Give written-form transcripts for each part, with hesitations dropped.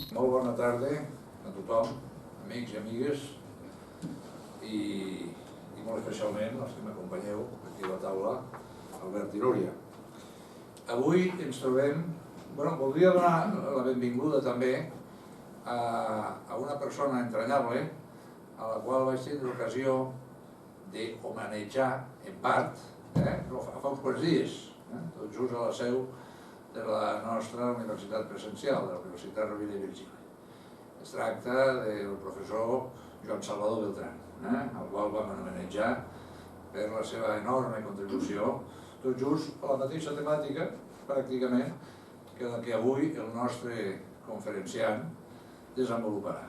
Molt bona tarda a tothom, amics i amigues, i molt especialment els que m'acompanyeu aquí a la taula, Albert i Núria. Avui ens trobem, voldria donar la benvinguda també a una persona entranyable a la qual vaig tenir l'ocasió d'homenatjar en part, fa uns quants dies, tot just a la seu de la nostra universitat presencial, de la Universitat Rovira i Virgili. Es tracta del professor Joan Salvador Beltrán, el qual vam homenatjar per la seva enorme contribució, tot just a la mateixa temàtica, pràcticament, que la que avui el nostre conferenciant desenvoluparà.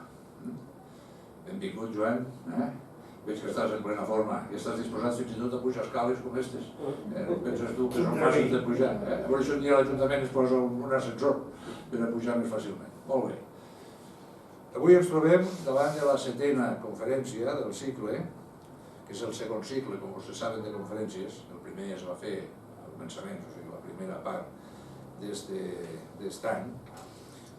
Benvingut, Joan. Veig que estàs en plena forma i estàs disposat fins i tot a pujar escales com aquestes. Penses tu que són fàcils de pujar. Per això un dia a l'Ajuntament es posa un ascensor per a pujar més fàcilment. Molt bé. Avui ens trobem davant de la 7ª conferència del cicle, que és el segon cicle, com vostès saben, de conferències. El primer es va fer al començament, o sigui, la primera part d'aquest any,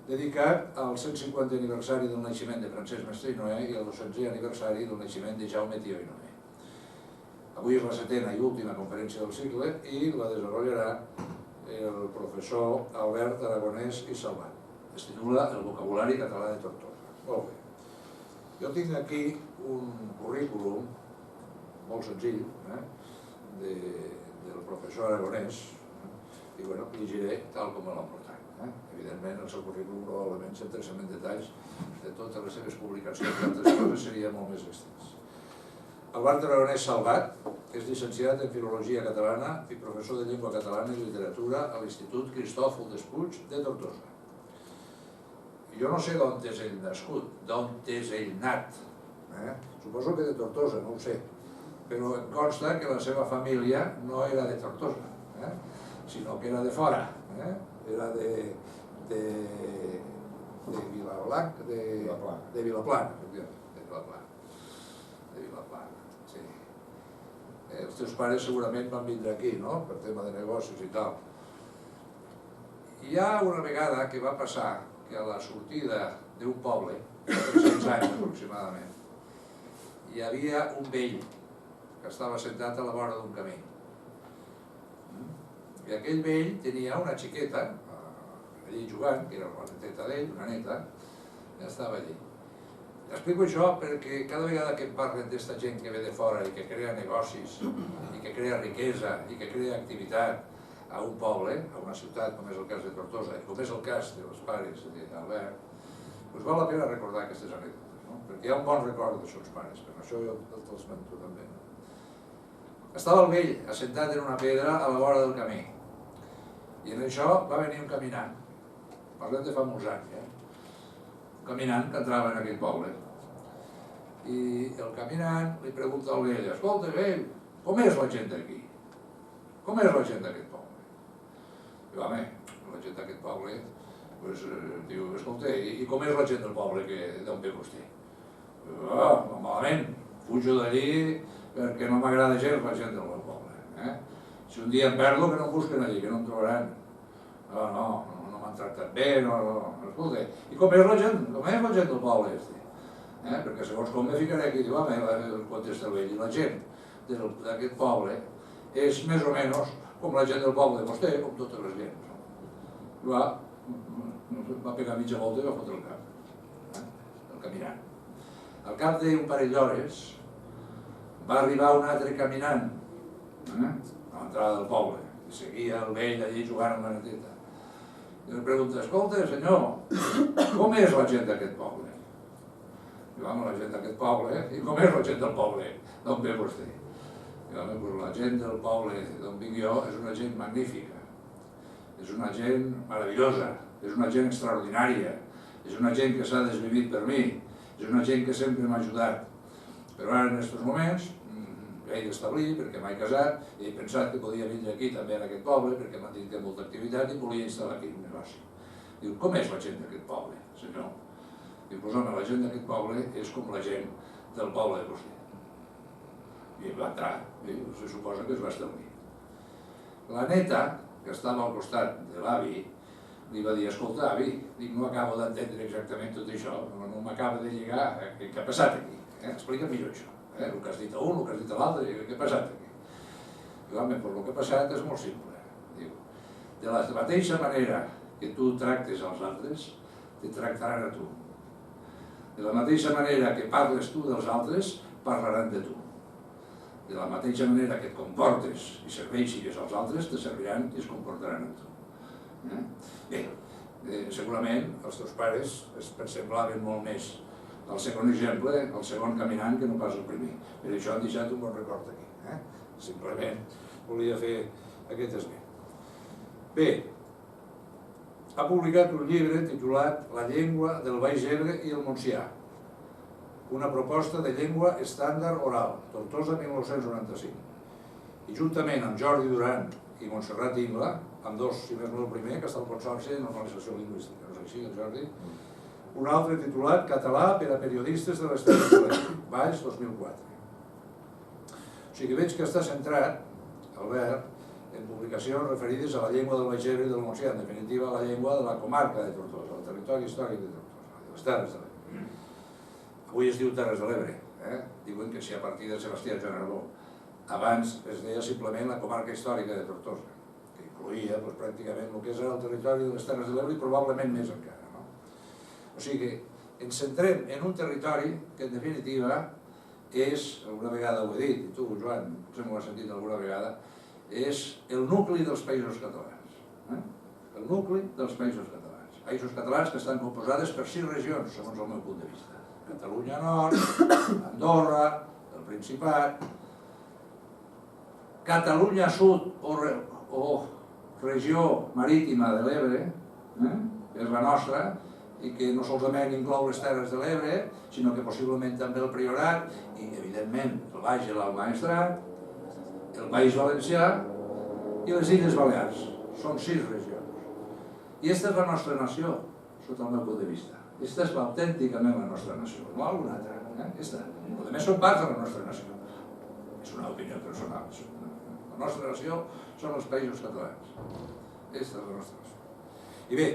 dedicat al 150è aniversari del naixement de Francesc Mestre i Noé i al 200è aniversari del naixement de Jaume Tió i Noé. Avui és la 7ª i última conferència del cicle i la desenvoluparà el professor Albert Aragonès i Salvat. Es titula El vocabulari català de Tortosa. Molt bé. Jo tinc aquí un currículum molt senzill del professor Aragonès i llegiré tal com l'ha portat. Evidentment, el seu currículum probablement s'interessa en detalls de totes les seves publicacions i altres coses seria molt més extens. Albert Aragonès Salvat és llicenciat en Filologia Catalana i professor de Llengua Catalana i Literatura a l'Institut Cristòfol Despuig de Tortosa. Jo no sé d'on és ell nascut, d'on és ell nat. Suposo que de Tortosa, no ho sé. Però em consta que la seva família no era de Tortosa, sinó que era de fora. Era de Vilaplana, de Vilaplana, sí. Els teus pares segurament van vindre aquí, no?, per tema de negocis i tal. Hi ha una vegada que va passar que a la sortida d'un poble, de 300 anys aproximadament, hi havia un vell que estava sentat a la vora d'un camí. I aquell vell tenia una xiqueta, allí jugant, que era la neteta d'ell, una neta, ja estava allí. Explico això perquè cada vegada que em parlen d'esta gent que ve de fora i que crea negocis, i que crea riquesa, i que crea activitat a un poble, a una ciutat, com és el cas de Tortosa, i com és el cas dels pares d'Albert, doncs val la pena recordar aquestes anècdotes, perquè hi ha un bon record dels seus pares, per això jo te'ls mento també. Estava el vell assentat en una pedra a la vora del camí. I en això va venir un caminant, parlem de fa molts anys, un caminant que entrava en aquell poble. I el caminant li pregunta al vell: escolta, vell, com és la gent d'aquí? Com és la gent d'aquest poble? Diu, home, la gent d'aquest poble, diu, escolta, i com és la gent del poble d'on ve vostè? Diu, malament, fujo d'allí perquè no m'agrada gens la gent del meu poble. Si un dia em perdo, que no em busquen allí, que no em trobaran. No m'han tractat bé, escolta, i com és la gent del poble? Perquè segons com me ficaré aquí, diu, home, contesta el vell, i la gent d'aquest poble és més o menys com la gent del poble de vostè, com totes les gens. Va pegar mitja volta i va fotre el cap, el caminant. Al cap d'un parell d'hores va arribar un altre caminant a l'entrada del poble i seguia el vell allí jugant amb la neteta. I li pregunta: escolta, senyor, com és la gent d'aquest poble? Diu, home, la gent d'aquest poble, i com és la gent del poble d'on ve vostè? Diu, home, la gent del poble d'on vinc jo és una gent magnífica, és una gent meravellosa, és una gent extraordinària, és una gent que s'ha desvivit per mi, és una gent que sempre m'ha ajudat. Però ara en aquests moments he d'establir, perquè m'he casat, i he pensat que podia vindre aquí també en aquest poble, perquè m'han dit que hi ha molta activitat i volia instal·lar aquí un negoci. Diu, com és la gent d'aquest poble, senyor? Diu, doncs home, la gent d'aquest poble és com la gent del poble de vostè. I va entrar, i se suposa que es va establir. La neta, que estava al costat de l'avi, li va dir, escolta, avi, no acabo d'entendre exactament tot això, no m'acaba de lligar, què ha passat aquí? Explica millor això, el que has dit a un, el que has dit a l'altre, què ha passat aquí? Diu, home, el que ha passat és molt simple. Diu, de la mateixa manera que tu tractes als altres, te tractaran a tu. De la mateixa manera que parles tu dels altres, parlaran de tu. De la mateixa manera que et comportes i serveixis als altres, te serviran i es comportaran amb tu. Bé, segurament els teus pares es semblaven molt més al segon exemple, al segon caminant, que no pas el primer. Per això han deixat un bon record aquí. Simplement volia fer aquest esment. Bé, ha publicat un llibre titulat La llengua del Baix Ebre i el Montsià, una proposta de llengua estàndard oral, Tortosa 1995. I juntament amb Jordi Duran i Montserrat Ingla, amb dos, si més no el primer, que està al Consorci de Normalització Lingüística, no és així, el Jordi? Un altre titulat Català per a periodistes de les Terres de l'Ebre, Valls 2004. O sigui que veig que està centrat, Albert, en publicacions referides a la llengua del Baix Ebre i del Montsià, en definitiva a la llengua de la comarca de Tortosa, el territori històric de Tortosa, de les Terres de l'Ebre. Avui es diu Terres de l'Ebre, diuen que si a partir de Sebastià Generador. Abans es deia simplement la comarca històrica de Tortosa, que incloïa pràcticament el que és el territori de les Terres de l'Ebre i probablement més encara. O sigui que ens centrem en un territori que en definitiva és, alguna vegada ho he dit, i tu, Joan, potser m'ho has sentit alguna vegada, és el nucli dels països catalans. El nucli dels països catalans. Països catalans que estan composades per 6 regions, segons el meu punt de vista. Catalunya Nord, Andorra, el Principat, Catalunya Sud o regió marítima de l'Ebre, que és la nostra, i que no solament inclou les Terres de l'Ebre, sinó que possiblement també el Priorat i, evidentment, el Baix i l'Alt Maestrat, el País Valencià i les Illes Balears. Són 6 regions. I aquesta és la nostra nació, sota el meu punt de vista. Aquesta és autènticament la nostra nació, no alguna altra. Aquesta. A més, són parts de la nostra nació. És una opinió personal. La nostra nació són els països catalans. Aquesta és la nostra nació. I bé,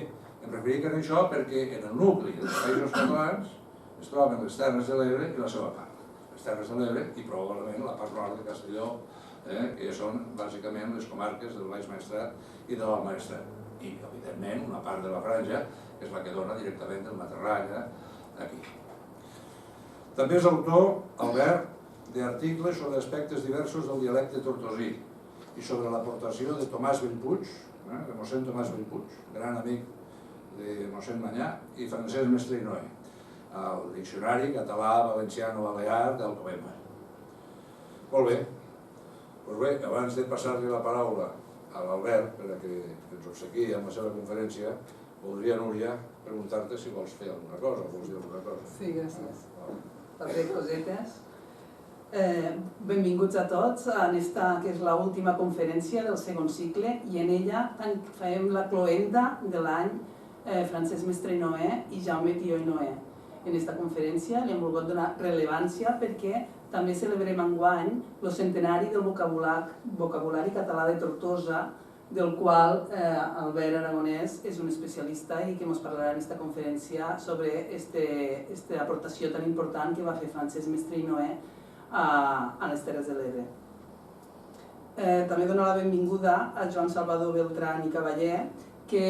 em referia a això perquè en el nucli dels països catalans es troben les Terres de l'Ebre i la seva part. Les Terres de l'Ebre i probablement la part nord de Castelló, que són bàsicament les comarques del Baix Maestrat i de l'Alt Maestrat. I, evidentment, una part de la franja, que és la que dona directament del Matarranya, aquí. També és autor, Albert, d'articles sobre aspectes diversos del dialecte tortosí i sobre l'aportació de Tomàs Bellpuig, de mossèn Tomàs Bellpuig, gran amic de mossèn Manyà, i Francesc Mestre i Noé, al Diccionari Català-Valenciano-Balear d'Alcobenda. Molt bé. Doncs bé, abans de passar-li la paraula a l'Albert, perquè ens obsequi amb la seva conferència, voldria, Núria, preguntar-te si vols fer alguna cosa, o vols dir alguna cosa. Sí, gràcies. Per fer cosetes. Benvinguts a tots a esta, que és l'última conferència del segon cicle, i en ella farem la cloenda de l'any Francesc Mestre i Noé i Jaume Tió i Noé. En aquesta conferència li hem volgut donar rellevància perquè també celebrem enguany el centenari del vocabulari català de Tortosa, del qual Albert Aragonès és un especialista i que ens parlarà en aquesta conferència sobre aquesta aportació tan important que va fer Francesc Mestre i Noé a les Terres de l'Ebre. També dono la benvinguda a Joan Salvador Beltrán i Cavaller, que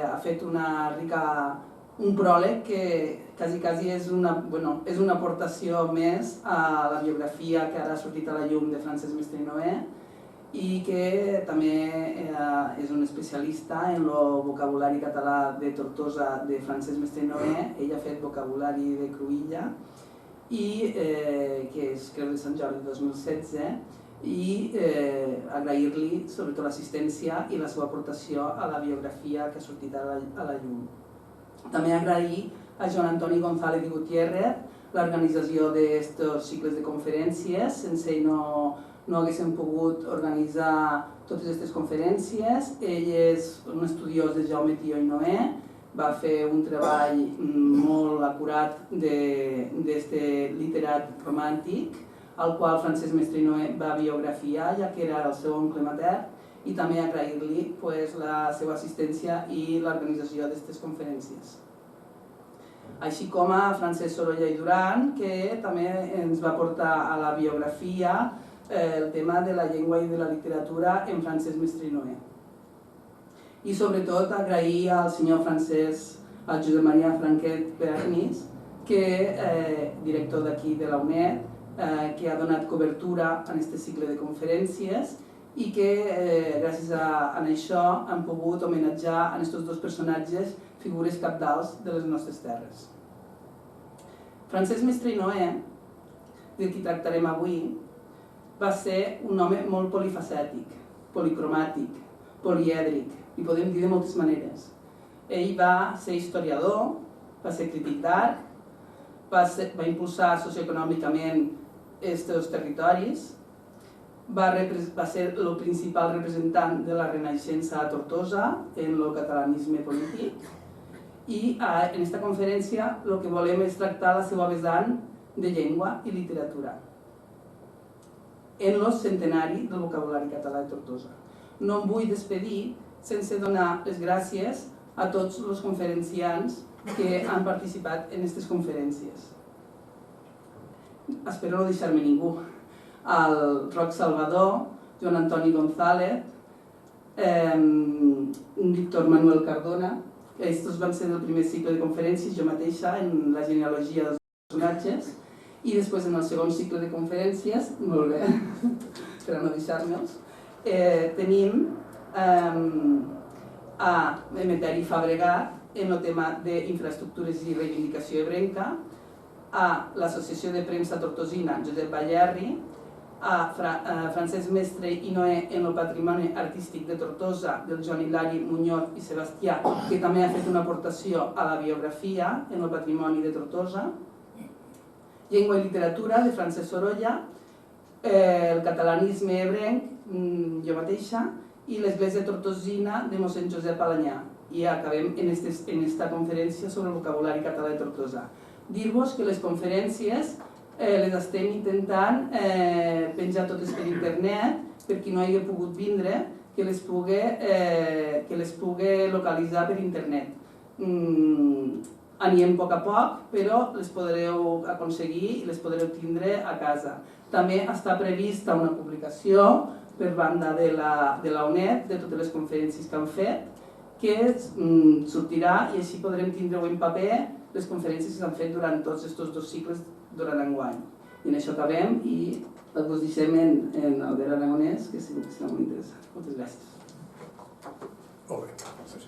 ha fet un pròleg que quasi és una aportació més a la biografia que ara ha sortit a la llum de Francesc Mestre i Noé, i que també és un especialista en el vocabulari català de Tortosa de Francesc Mestre i Noé. Ell ha fet vocabulari de Cruïlla, que és Creu de Sant Jordi 2016, i agrair-li sobretot l'assistència i la seva aportació a la biografia que ha sortit a la llum. També agrair a Joan Antoni González i Gutiérrez l'organització d'aquests cicles de conferències. Sense ell no haguéssim pogut organitzar totes aquestes conferències. Ell és un estudiós de Jaume Tió i Noé, va fer un treball molt acurat d'aquest literat romàntic, al qual Francesc Mestre i Noé va biografiar, ja que era el seu oncle matern, i també agrair-li la seva assistència i l'organització d'aquestes conferències. Així com a Francesc Sorolla i Duran, que també ens va portar a la biografia el tema de la llengua i de la literatura en Francesc Mestre i Noé. I sobretot agrair al senyor Francesc, al Josep Maria Franquet Bernis, director d'aquí de la UNED, que ha donat cobertura a aquest cicle de conferències i que gràcies a això han pogut homenatjar a aquests dos personatges figures cabdals de les nostres terres. Francesc Mestre i Noé, de qui tractarem avui, va ser un home molt polifacètic, policromàtic, polièdric, i podem dir de moltes maneres. Ell va ser historiador, va ser crític d'art, va impulsar socioeconòmicament aquests territoris, va ser el principal representant de la Renaixença a Tortosa en el catalanisme polític i en aquesta conferència el que volem és tractar la seva vessant de llengua i literatura en el centenari del vocabulari català de Tortosa. No em vull despedir sense donar les gràcies a tots els conferenciants que han participat en aquestes conferències. Espero no deixar-me ningú. El Roc Salvador, Joan Antoni González, Víctor Manuel Cardona, aquests van ser del primer cicle de conferències, jo mateixa, en la genealogia dels personatges, i després en el segon cicle de conferències, molt bé, per a no deixar-me'ls, tenim a Emeteri Fabregat en el tema d'infraestructures i reivindicació ebrenca, a l'Associació de Premsa Tortosina, Josep Ballarri, a Francesc Mestre i Noé en el patrimoni artístic de Tortosa, del Joan Hilari Muñoz i Sebastià, que també ha fet una aportació a la biografia en el patrimoni de Tortosa, Llengua i literatura, de Francesc Sorolla, el catalanisme ebrenc, jo mateixa, i l'Església Tortosina de mossèn Josep Alanyà. I acabem en aquesta conferència sobre el vocabulari català de Tortosa. Dir-vos que les conferències les estem intentant penjar totes per internet, per qui no hagi pogut vindre, que les pugui localitzar per internet. Anem a poc, però les podreu aconseguir i les podreu tindre a casa. També està prevista una publicació per banda de la UNED de totes les conferències que han fet, que sortirà i així podrem tindre en paper les conferències que s'han fet durant tots aquests dos cicles durant l'enguany. I en això acabem i us deixem en Albert Aragonès, que segur que serà molt interessant. Moltes gràcies. Molt bé, gràcies.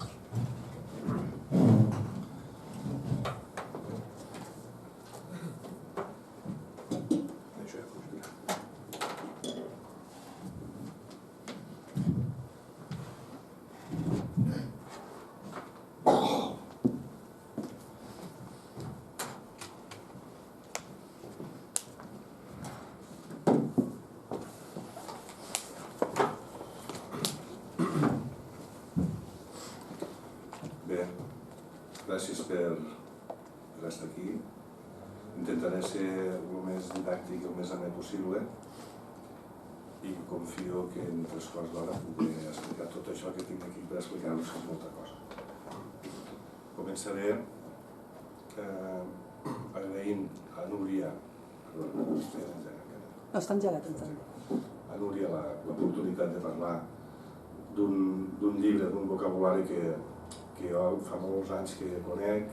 Gràcies per estar aquí. Intentaré ser el més didàctic i el més amè possible i confio que en 3 quarts d'hora podré explicar tot això que tinc aquí per explicar-vos, que és molta cosa. Començaré agraint a Núria a Núria l'oportunitat de parlar d'un llibre, d'un vocabulari que jo fa molts anys que conec,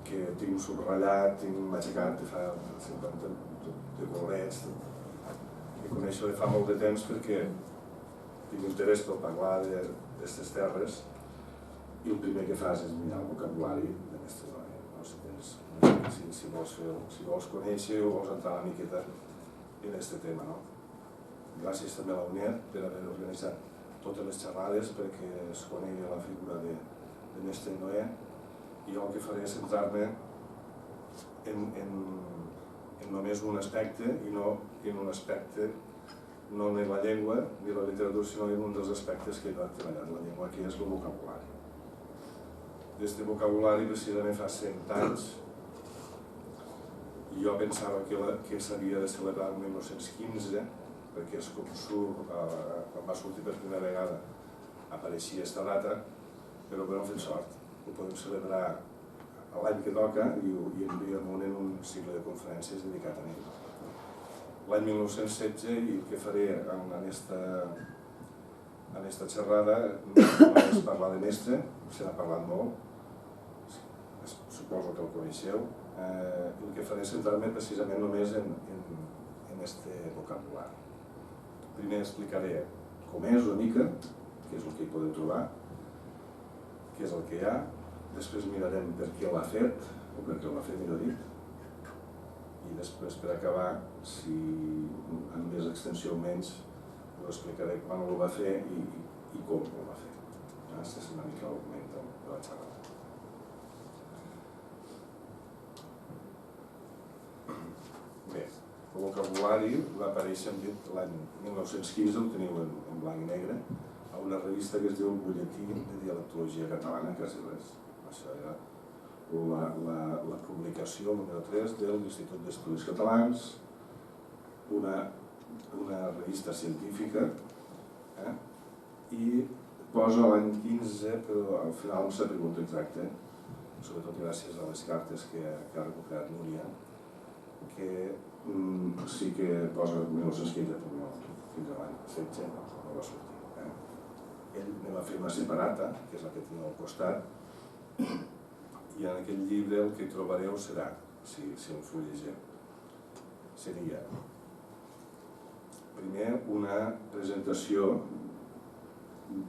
que tinc subratllat, tinc machacat de fa 50 de colorets, que coneixo de fa molt de temps perquè tinc interès per parlar d'aquestes terres i el primer que fas és mirar el vocabulari d'aquesta zona. Si vols conèixer o vols entrar una miqueta en aquest tema. Gràcies també a la UNED per haver organitzat totes les xerrades perquè es conegui la figura de Mestre i Noé, i jo el que faré és centrar-me en només un aspecte i no en un aspecte no en la llengua ni la literatura, sinó en un dels aspectes que he treballat la llengua, que és el vocabulari. D'aquest vocabulari precisament fa 100 anys jo pensava que s'havia de celebrar el 1915 perquè és com surt, quan va sortir per primera vegada, apareixia aquesta data, però no hem fet sort. Ho podem celebrar l'any que toca i enviem en un cicle de conferències dedicat a ell. L'any 1916, i el que faré en aquesta xerrada no és parlar de Mestre, se n'ha parlat molt, suposo que el coneixeu. El que faré és centrar-me precisament només en aquest vocabulari. Primer explicaré com és una mica, què és el que hi podeu trobar, què és el que hi ha, després mirarem per què l'ha fet, o per què l'ha fet, millor dit, i després, per acabar, si amb més extensió o menys, us explicaré quan ho va fer i com ho va fer. Aquest és una mica l'argument de la xerrada. Bé, el vocabulari va aparèixer l'any 1915, el teniu en blanc i negre, a una revista que es diu el Butlletí de Dialectologia Catalana, quasi res. Això era la publicació número 3 de l'Institut d'Estudis Catalans, una revista científica, i posa l'any 15, però al final no s'ha preguntat exacte, sobretot gràcies a les cartes que ha recuperat Núria, que sí que posa 1915, però fins a l'any 16 no va sortir. Ell me va fer una separata, que és la que teniu al costat, i en aquell llibre el que trobareu serà, si el fullegeu, seria primer una presentació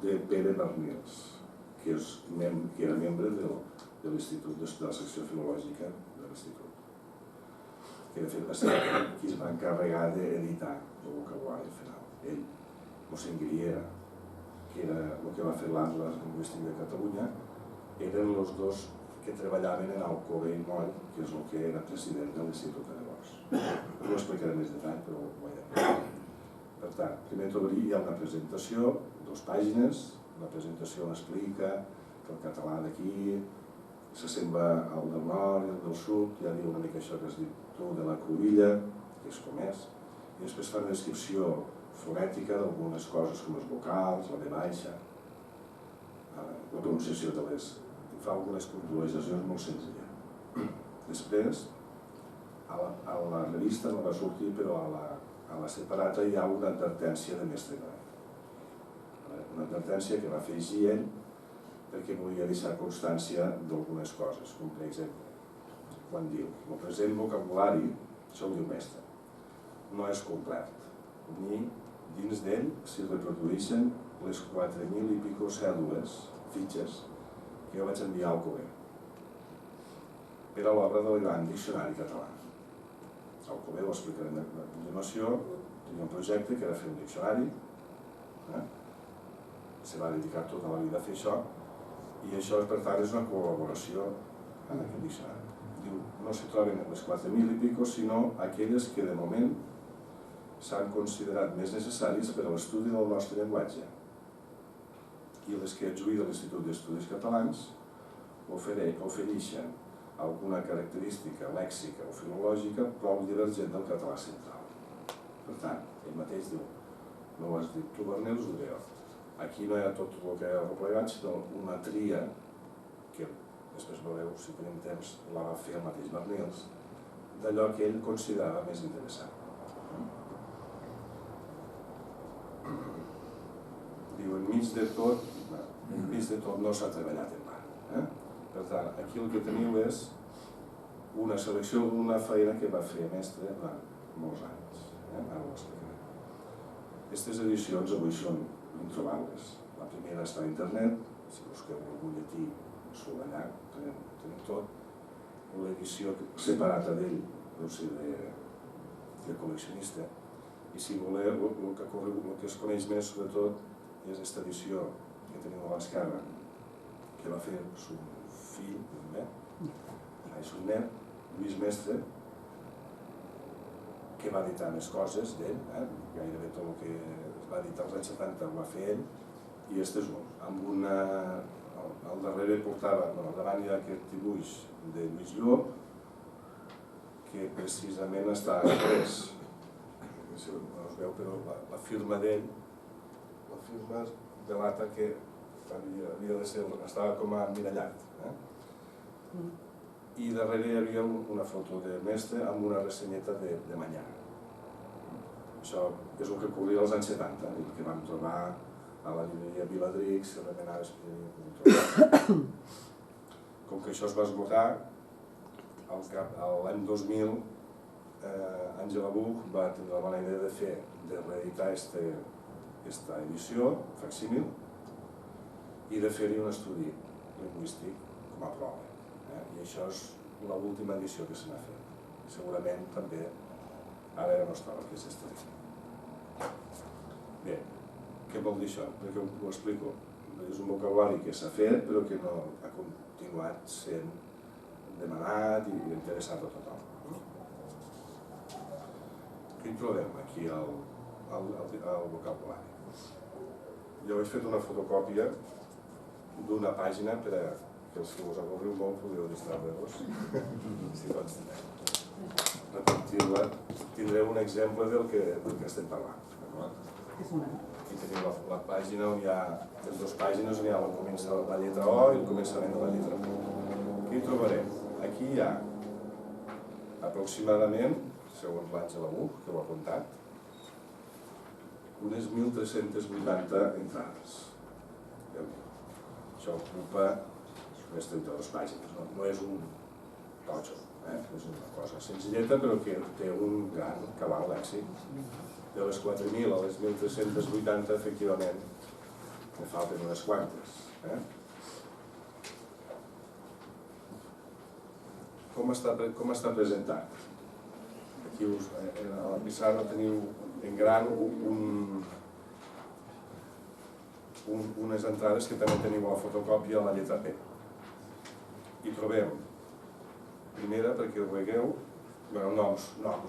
de Pere Barnils, que era membre de l'Institut, de la secció filològica de l'Institut, que de fet va ser qui es va encarregar d'editar el vocabulari final. Ell, mossèn Griera, que era el que va fer l'Atles Lingüístic de Catalunya, eren els dos que treballaven en Alcover i Moll, que és el que era president de l'Institut de llavors. No ho explicaré més detall, però ho veiem. Per tant, primer hi ha una presentació, 2 pàgines, la presentació explica que el català d'aquí s'assembla al del nord i al del sud, ja diu una mica això que has dit tu de la Crovilla, que és com és, i després fa una descripció fonètica d'algunes coses com els vocals, la V baixa, la pronunciació de les... fa algunes puntualitzacions molt senzilles. Després, a la revista no va sortir, però a la separata hi ha una advertència de Mestre Noé. Una advertència que va fer així ell perquè volia deixar constància d'algunes coses, com per exemple, quan diu el present vocabulari, això ho diu Mestre, no és complet, ni dins d'ell s'hi reprodueixen les 4.000 i pico cèdules, fitxes, que jo vaig enviar al Alcover per a l'obra del gran diccionari català. Alcover ho explicarem a continuació, tenia un projecte que era fer un diccionari, se va dedicar tota la vida a fer això, i això per tant és una col·laboració en aquest diccionari. Diu, no s'hi troben les 4.000 i pico, sinó aquelles que de moment s'han considerat més necessaris per a l'estudi del nostre llenguatge, i les que adjuí de l'Institut d'Estudis Catalans ofereixen alguna característica lèxica o filològica prou divergent del català central. Per tant, ell mateix diu, no ho has dit tu, Barnils, ho diré jo. Aquí no hi ha tot el que hi ha replegat, sinó una tria, que després veureu, si tenim temps, la va fer el mateix Barnils, d'allò que ell considerava més interessant. Diu, enmig de tot no s'ha treballat en mà. Per tant, aquí el que teniu és una selecció d'una feina que va fer Mestre durant molts anys. Ara ho explicaré. Aquestes edicions avui són introbables. La primera està a internet, si busqueu el butlletí, surt allà, tenim tot. L'edició separada d'ell, deu ser de col·leccionista. I si voleu, el que es coneix més, sobretot, és aquesta edició que teniu a l'esquerra, que va fer son fill, son net, Lluís Mestre, que va editar més coses d'ell, gairebé tot el que es va editar als anys 70 ho va fer ell, i aquest és un, amb una... al darrere portava, al davant hi ha aquest dibuix de Lluís Llop, que precisament està pres si no es veu, però la firma d'ell, la firma delata que havia de ser, estava com a emmirallat. I darrere hi havia una foto de mestre amb una ressenyeta de Manyà. Això és el que corria als anys 70, el que vam trobar a la llibreria Viladrix, si remenaves com que això es va esgotar, l'any 2000 Àngela Buch va tenir la mala idea de reeditar aquesta edició, facsímil, i de fer-hi un estudi lingüístic com a prova. I això és l'última edició que se n'ha fet. Segurament també ara ja no estava el que s'està fent. Bé, què vol dir això? Perquè ho explico. És un vocabulari que s'ha fet però que no ha continuat sent demanat i interessat a tothom. Què hi trobem aquí al vocabulari? Jo he fet una fotocòpia d'una pàgina per a que els que us avorriu molt podeu distreure-vos. Si pots repetir-la, tindreu un exemple del que estem parlant. Aquí teniu la pàgina on hi ha les dues pàgines on hi ha el començament de la lletra O i el començament de la lletra P. Què hi trobarem? Aquí hi ha aproximadament, segons l'Àngela Buch, que ho ha comptat, unes 1.380 entrades. Això ocupa unes 32 pàgines, no és un totxo, és una cosa senzilleta però que té un gran cabal lèxic. De les 4.000 a les 1.380, efectivament, me falten unes quantes. Com està presentat? Aquí a la pissarra teniu en gran unes entrades que també teniu a la fotocòpia a la lletra P. Hi trobem, primera, perquè ho vegueu, noms,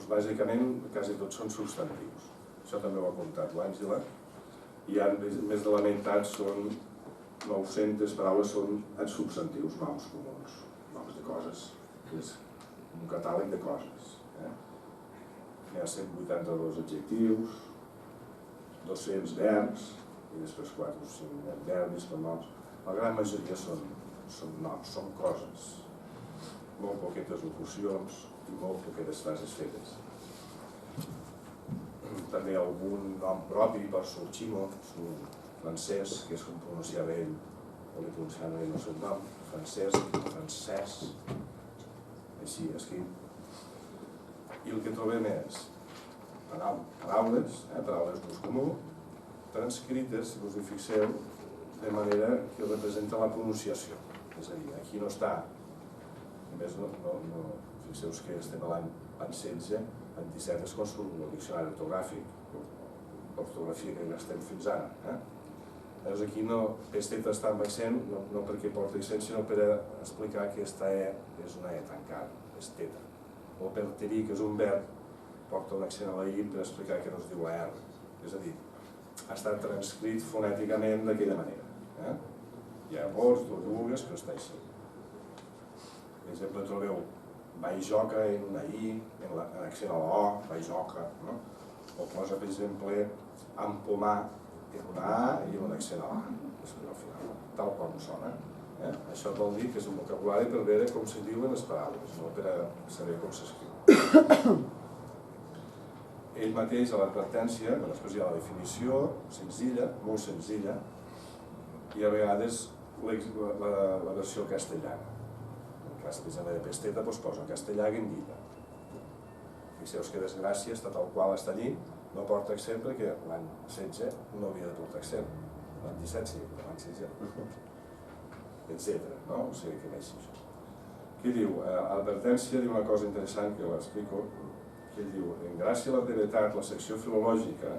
bàsicament quasi tots són substantius. Això també ho ha comptat l'Àngela. I més de la meitat són 900 paraules són en substantius, noms comuns, noms de coses. És un catàleg de coses. Hi ha 182 adjectius, 200 verbs, i després 4 o 5 adverbis per noms. La gran majoria són noms, són coses. Molt poquetes locucions i molt poquetes frases fetes. També algun nom propi per Sorchimo, un francès, que és com pronunciava ell, o li pronunciava ell el seu nom, francès, així escrit. I el que trobem és paraules d'ús comú, transcrites, si us hi fixeu, de manera que representa la pronunciació. És a dir, aquí no està, a més fixeu que estem a l'any 16, en 17 es construït el diccionari ortogràfic, l'ortografia que estem fins ara. Llavors aquí Pesteta està amb accent, no perquè porti accent, sinó per explicar que aquesta E és una E tancada, Pesteta. O perterir, que és un verb, porta un accent a la I per explicar que no es diu la R. És a dir, ha estat transcrit fonèticament d'aquella manera. Hi ha errors, tortugues, però està així. Per exemple, trobeu Baijoca en una I, en accent a la O, Baijoca, o posa, per exemple, empomar en una A i un accent a l'A, al final, tal com sona. Això vol dir que és un vocabulari per veure com se diuen les paraules, no per saber com s'escriu. Ell mateix, a l'advertència, després hi ha la definició, senzilla, molt senzilla, i a vegades la versió castellana. En cas de Pesteta posa castellà guindilla. Fixeu que desgràcia està tal qual està allí, no porta accent perquè l'any 16 no havia de portar accent. L'any 17 sí, però l'any 16, etc. O sigui que veig això. Què diu? Advertència diu una cosa interessant que l'explico, que diu, en gràcia a la brevetat, la secció filològica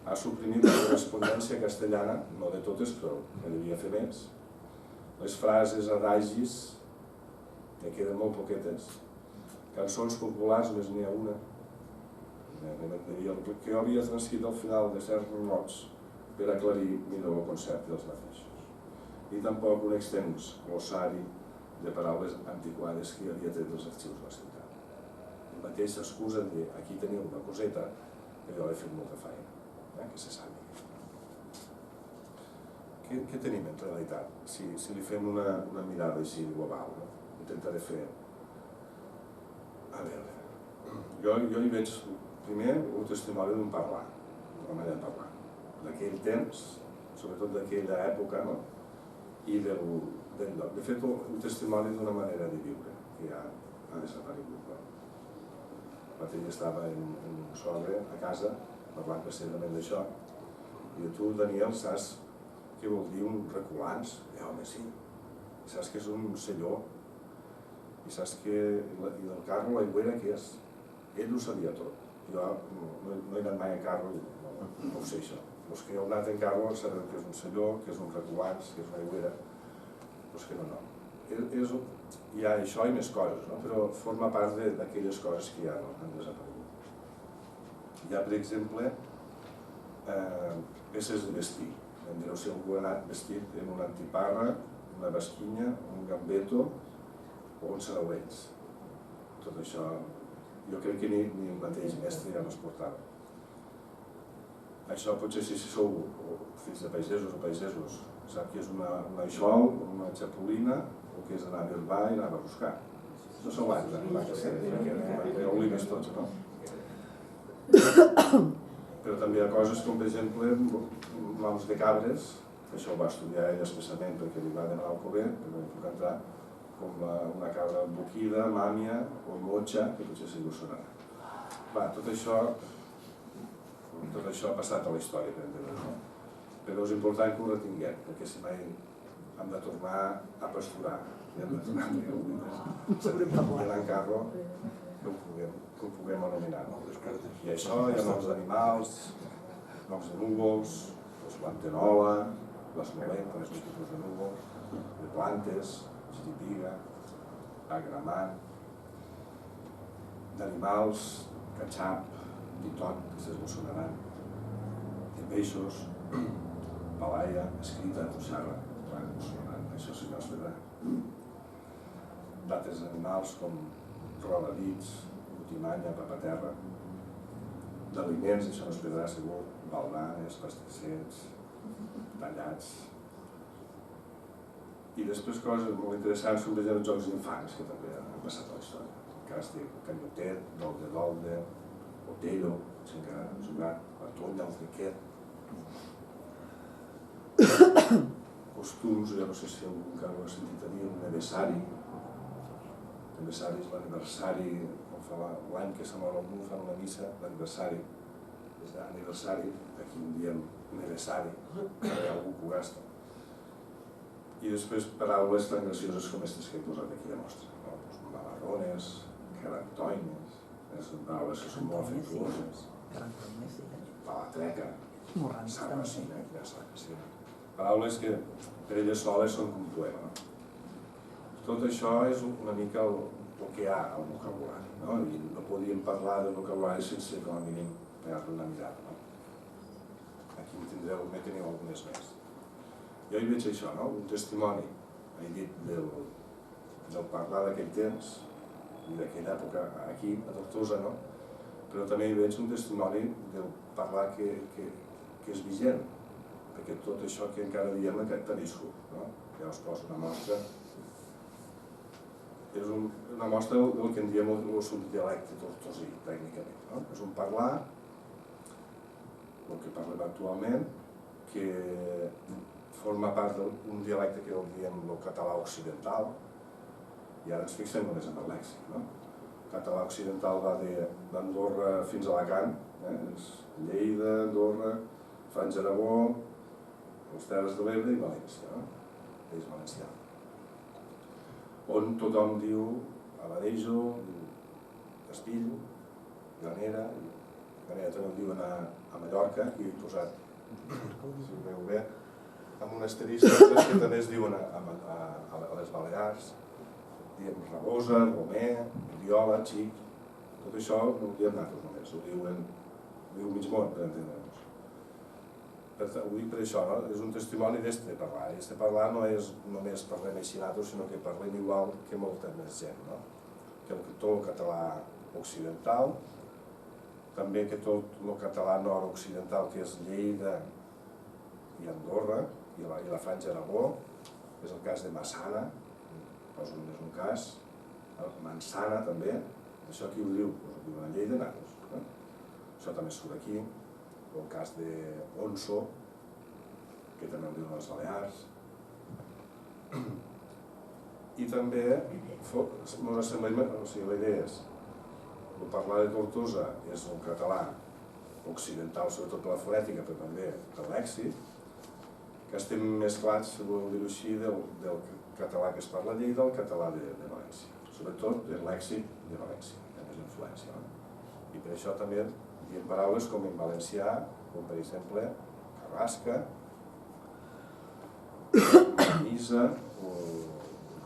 ha suprimit la correspondència castellana, no de totes, però que devia fer més. Les frases, adagis, ne queden molt poquetes. Cançons populars, només n'hi ha una. Que jo havia transcrit al final de certs rots per aclarir millor el concepte dels mateixos. I tampoc un extens glossari de paraules antiquades que havia tret dels arxius de la ciutat. El mateix s'excusa de dir, aquí teniu una coseta que jo he fet molta feina, que se sàpiga. Què tenim en realitat? Si li fem una mirada així global, intentaré fer... A veure, jo hi veig primer un testimoni d'un parlar, d'una manera de parlar, d'aquell temps, sobretot d'aquella època, i del lloc. De fet, un testimoni d'una manera de viure, que ja ha desaparegut. Mateix estava en un sobre a casa, parlant precisament d'això, i tu, Daniel, saps què vol dir un reculants? Home, sí. Saps que és un selló, i saps que el carro, l'aigüera, què és? Ell ho sabia tot. Jo no he anat mai a carro, no ho sé això. Els que heu anat en carro sabeu que és un selló, que és un reculants, que és una aigüera, doncs que no. Hi ha això i més coses, però forma part d'aquelles coses que ja han desaparegut. Hi ha, per exemple, peces de vestir. Em direu si algú ha anat vestit en una antiparra, una basquinya, un gambeto o uns sarauells. Tot això, jo crec que ni el mateix mestre ja no es portava. Això potser si sou fills de pagesos o pagesos, sap que és una aixol, una xapolina, o que és anar a Bilbao i anar a buscar. No sou anys, que olives tots, no? Però també hi ha coses com, per exemple, noms de cabres, això ho va estudiar ell expressament perquè li va demanar el Cover, però no hi puc entrar, com una cabra boquida, màmia o motxa, que potser sí que us sonarà. Tot això ha passat a la història, per entendre-ho. Però és important que ho retinguem, perquè si mai hem de tornar a pasturar, i hem de tornar a anar en carro, que ho puguem anomenar. I això hi ha noms d'animals, noms de núvols, l'antenola, les noletes, els tipus de núvols, de plantes, xiripiga, agramant, d'animals, catxap, pitot, que se sonaran, de peixos, palaia, escrita, moixarra, això sí que es vedrà. D'altres animals com roladits, botimanya, papaterra, d'aliments, això no es vedrà segur, baldanes, pastissets, tallats. I després coses molt interessants com veiem els jocs d'infants, que també han passat a la història. Càstig, canyotet, dolde, otello, si encara han jugat, la tonya, el criquet. Costums, jo no sé si algú encara ho ha sentit a dir, un aniversari. L'aniversari és l'aniversari, l'any que se mor algú fan una missa, l'aniversari. És l'aniversari, aquí en diem aniversari, que hi ha algú que ho gasta. I després paraules tan gracioses com aquestes que he posat aquí a mostra. Mamarrones, carantoines, són paraules que són molt afectuoses. Palatreca, sarracina, paraules que per elles soles són com un poema. Tot això és una mica el que hi ha al vocabulari, i no podíem parlar del vocabulari sense com a mínim pegar-li una mirada. Aquí en teniu algunes més. Jo hi veig això, un testimoni, he dit, del parlar d'aquell temps i d'aquella època aquí, a Tortosa, però també hi veig un testimoni del parlar que és vigent, perquè tot això que encara diem t'ha viscut. Ja us poso una mostra. És una mostra del que en diem el subdialecte tortosí, tècnicament. És un parlar, el que parlem actualment, que forma part d'un dialecte que el diem el català occidental, i ara ens fixem només en el lèxic. El català occidental va d'Andorra fins a Alacant, Lleida, Andorra, Franja d'Aragó, les Terres de l'Ebre i València, País Valencià. On tothom diu Abadejo, Caspill, Granera, Granera també ho diuen a Mallorca, aquí he posat, si ho veu bé, amb un asterisc que també es diuen a les Balears, diem Rabosa, Romer, Oriola, Xic, tot això no ho diem nosaltres només, ho diu mig món, per entendre'ns. Ho dic per això, és un testimoni d'este parlar. Este parlar no és només parlem així nosaltres, sinó que parlem igual que molta més gent. Que tot el català occidental, també que tot el català nord-occidental, que és Lleida i Andorra, i la Franja d'Aragó, és el cas de Massana, poso només un cas, Mansana també, això qui ho diu? Ho diuen a Lleida, nosaltres. Això també surt aquí, el cas d'Onso, que també ho diuen les Balears. I també ens assemblem, o sigui, la idea és, el parlar de Tortosa és un català occidental, sobretot per la fonètica, però també per lèxic, que estem mesclats, si voleu dir-ho així, del català que es parla a Lleida al català de València, sobretot del lèxic de València, que és influència. I per això també diem paraules com en valencià, com per exemple carrasca, missa, o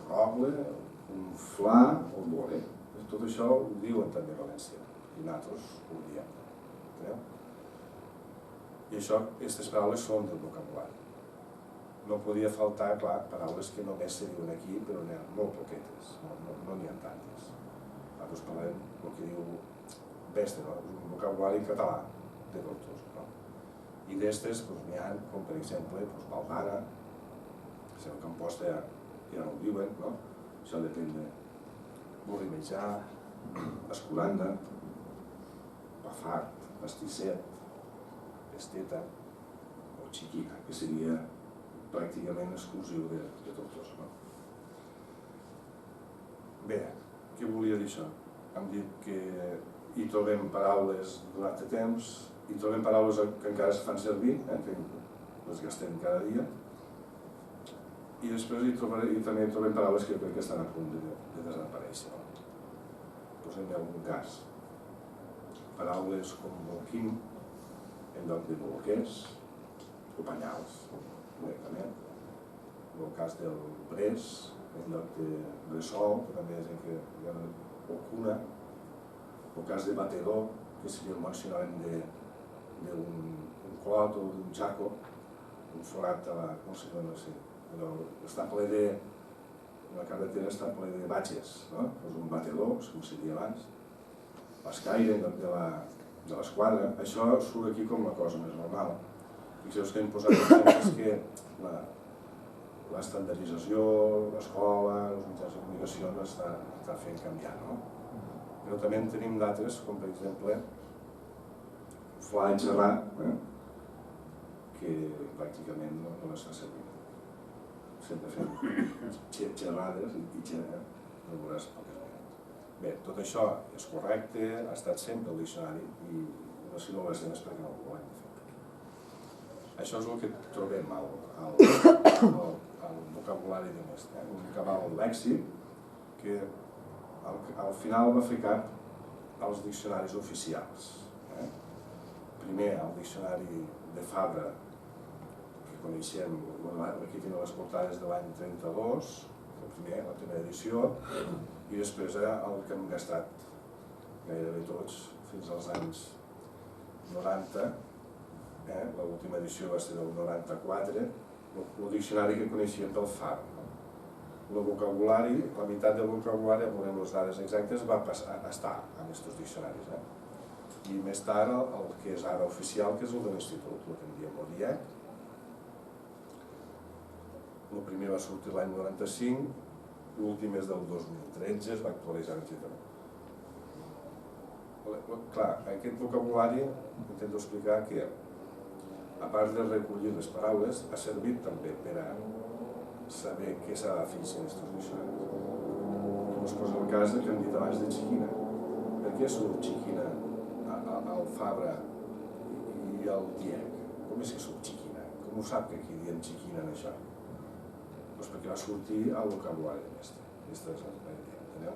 rogle, un fla o bore. Tot això ho diuen també a València, i nosaltres ho diem. I això, aquestes paraules són del vocabulari. No podia faltar, clar, paraules que només se diuen aquí, però n'hi ha molt poquetes, no n'hi ha tantes. Nosaltres parlem el que diu Beste, un vocabulari català de Tortosa. I d'estes n'hi ha, com per exemple, Baldana, que el Camposta ja no ho diuen, això depèn de Borrimejà, Escuranda, Bafart, Pastisset, Esteta o Chiquina, que seria pràcticament exclusiu de Tortosa. Bé, què volia dir això? Hem dit que hi trobem paraules durant el temps, hi trobem paraules que encara es fan servir, que les gastem cada dia, i després també hi trobem paraules que crec que estan a punt de desaparèixer. Posem-hi algun cas. Paraules com bolquín en lloc de bolquers, o penyals, directament. En el cas del bres, en lloc de bressol, que també és que hi ha o cuna. En el cas de batedor, que seria el mencionament d'un clot o d'un jaco, un forat a la... com se diu, no sé, però està ple de... la carretera està ple de batxes, no? És un batedor, com se deia abans. L'escaire, en lloc de l'esquadra, això surt aquí com la cosa més normal. Fixeu-vos que hem posat exemples que l'estandardització, l'escola, els mitjans de comunicació està fent canviar, no? Però també en tenim d'altres, com per exemple fla i xerrar, que pràcticament no les fa servir. Sempre fem xerrades i xerrar, no veuràs poques vegades. Bé, tot això és correcte, ha estat sempre al diccionari i no si no ho és perquè no ho volem fer. Això és el que trobem al vocabulari de Mestre, un cabal lèxic que al final va fer cap als diccionaris oficials. Primer el diccionari de Fabra, que coneixem, aquí tenen les portades de l'any 32, la primera edició, i després el que hem gastat gairebé tots fins als anys 90, l'última edició va ser del 94, el diccionari que coneixíem pel FAR. El vocabulari, la meitat del vocabulari, amb les dades exactes, va passar a estar en aquests diccionaris. I més tard el que és ara oficial, que és el de l'Institut, el que en diem l'ODIEC. El primer va sortir l'any 95, l'últim és del 2013, es va actualitzar, etc. Clar, aquest vocabulari, intento explicar que, a part de recollir les paraules, ha servit també per a saber què s'ha de fer en aquests diccionaris. Ens posa el cas que hem dit abans de Chiquina. Per què surt Chiquina al Fabra i al DIEC? Com és que surt Chiquina? Com ho sap que aquí diem Chiquina en això? Doncs perquè va sortir al vocabulari de Mestre. Aquesta és la idea, enteneu?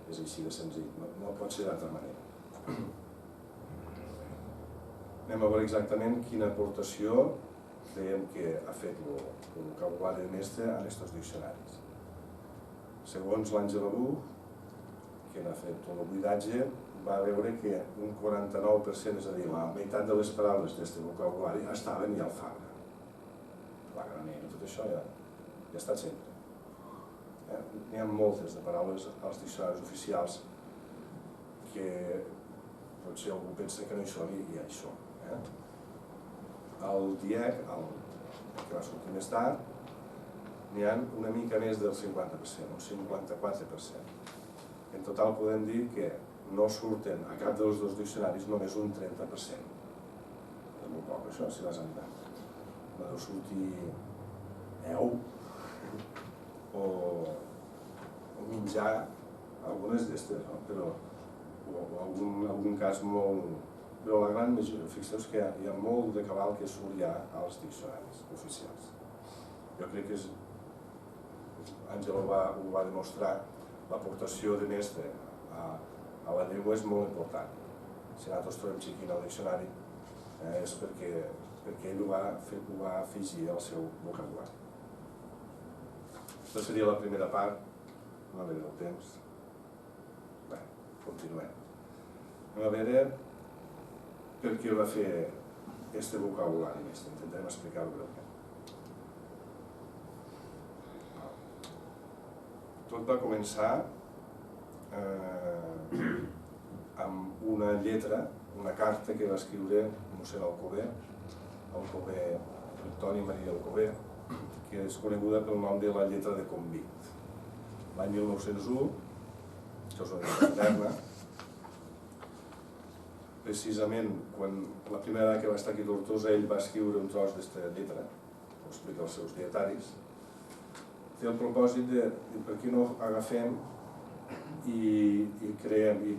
És així de senzill, no pot ser d'altra manera. Anem a veure exactament quina aportació creiem que ha fet el vocabulari de Mestre en aquests diccionaris. Segons l'Àngela Buch, que n'ha fet tot el buidatge, va veure que un 49%, és a dir, la meitat de les paraules d'aquest vocabulari estaven ja al Fabra. La granera, tot això ja ha estat sempre. N'hi ha moltes de paraules als diccionaris oficials que potser algú pensa que no hi són i això. El DIEC, el que va sortir més tard, n'hi ha una mica més del 50%, un 54%. En total podem dir que no surten a cap dels dos diccionaris només un 30%. És molt poc, això, si vas anar. Va deu sortir 10 o mitjà, algunes d'estes, no? Però algun cas molt... Però la gran majoria, fixeu-vos que hi ha molt de cabal que surt ja als diccionaris oficials. Jo crec que Àngel ho va demostrar, l'aportació de Mestre a la llengua és molt important. Si nosaltres trobem Chiquín al diccionari és perquè ell ho va afegir al seu vocabulari. Aquesta seria la primera part, no veure el temps. Bé, continuem. A veure per què va fer aquest vocabulari Mestre, intentarem explicar-ho breument. Tot va començar amb una lletra, una carta que va escriure mossèn Alcover, Antoni Maria Alcover, que és coneguda pel nom de la lletra de convit. L'any 1901, això és una lletra moderna, precisament quan la primera vegada que va estar aquí a Tortosa ell va escriure un tros d'aquesta lletra, ho explica als seus dietaris, té el propòsit de per què no agafem i creem i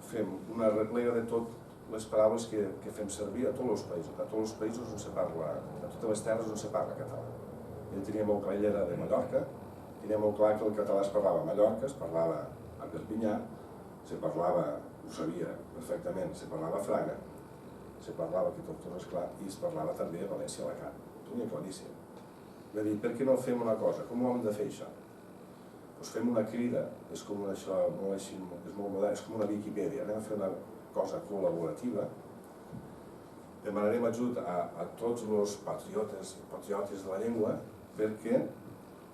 fem una replega de totes les paraules que fem servir a tots els països on se parla, a totes les terres on se parla català. Ell tenia molt clar, ell era de Mallorca, tenia molt clar que el català es parlava a Mallorca, es parlava a Perpinyà, se parlava, ho sabia perfectament, se parlava a Fraga, se parlava aquí a Tortosa, esclar, i es parlava també a València, a Alacant. Ho tenia claríssim. Va dir, per què no fem una cosa? Com ho hem de fer això? Doncs fem una crida, és com això, és molt modern, és com una Viquipèdia, anem a fer una cosa col·laborativa, demanarem ajut a tots els patriotes de la llengua perquè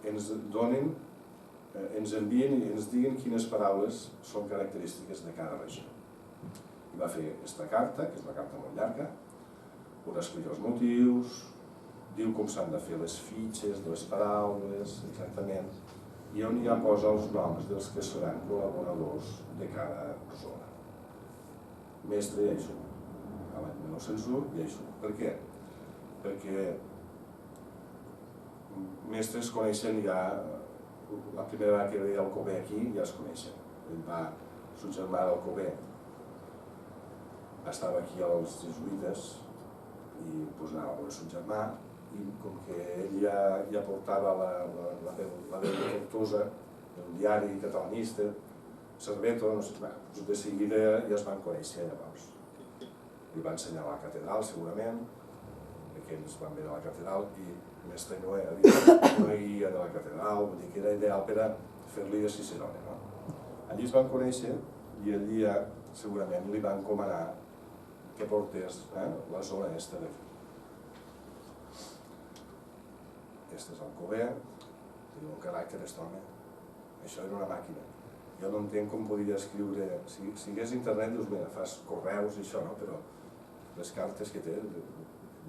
ens donin, ens envien i ens diguin quines paraules són característiques de cada regió. I va fer aquesta carta, que és una carta molt llarga, on explica els motius, diu com s'han de fer les fitxes de les paraules, exactament, i on ja posa els noms dels que seran col·laboradors de cada zona. Mestre i això, a l'any 1901 i això. Per què? Perquè mestres coneixen ja, la primera vegada que veia Alcover aquí ja es coneixen. Ell va, son germà d'Alcover, estava aquí als jesuïtes i anava a veure son germà, i com que ell ja portava la veu de Tortosa, un diari catalanista, Cerveto, no sé, de seguida ja es van conèixer llavors. Li va ensenyar a la catedral, segurament, perquè ells van veure a la catedral, i Mestre Noé havia una guia de la catedral, vull dir que era ideal per a fer-li de Cicerone. Allí es van conèixer i allí ja segurament li van encomanar que portés la zona aquesta d'aquí. Aquest és Alcover, té un caràcter, aquest home. Això era una màquina. Jo no entenc com podia escriure... Si hi hagués internet, dius, mira, fas correus i això, no? Però les cartes que té,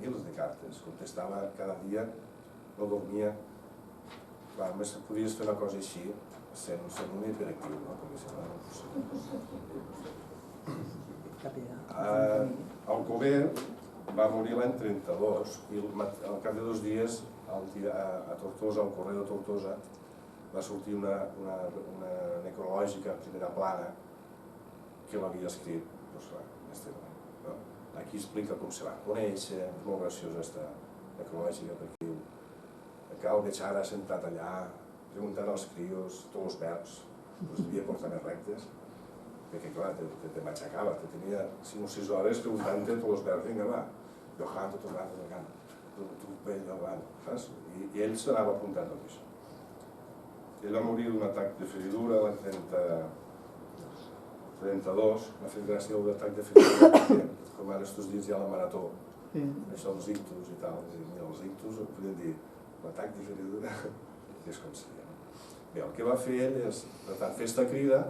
mils de cartes, contestava cada dia, no dormia. Clar, només podies fer una cosa així, sent un hiperactiu, no? Perquè si no, Alcover va morir l'any 32 i al cap de 2 dies a Tortosa, al Correu de Tortosa, va sortir una necrològica en primera plana que l'havia escrit Mestre Noé. Aquí explica com se va conèixer, és molt graciosa aquesta necrològica, perquè diu que el veig ara sentat allà, preguntant als crios tots els verbs, els devia portar més rectes, perquè clar, te matxacava, te tenia 5 o 6 hores preguntant-te tots els verbs, vinga va, Johan, tot el rato, tu vell, saps? I ell s'anava apuntant tot això. Ell va morir d'un atac de feridura l'any 32, m'ha fet gràcia l'atac de feridura, perquè com ara estos dies hi ha la marató, això dels ictus i tal, els ictus podem dir l'atac de feridura, que és com seria. Bé, el que va fer ell és, per tant, fer aquesta crida,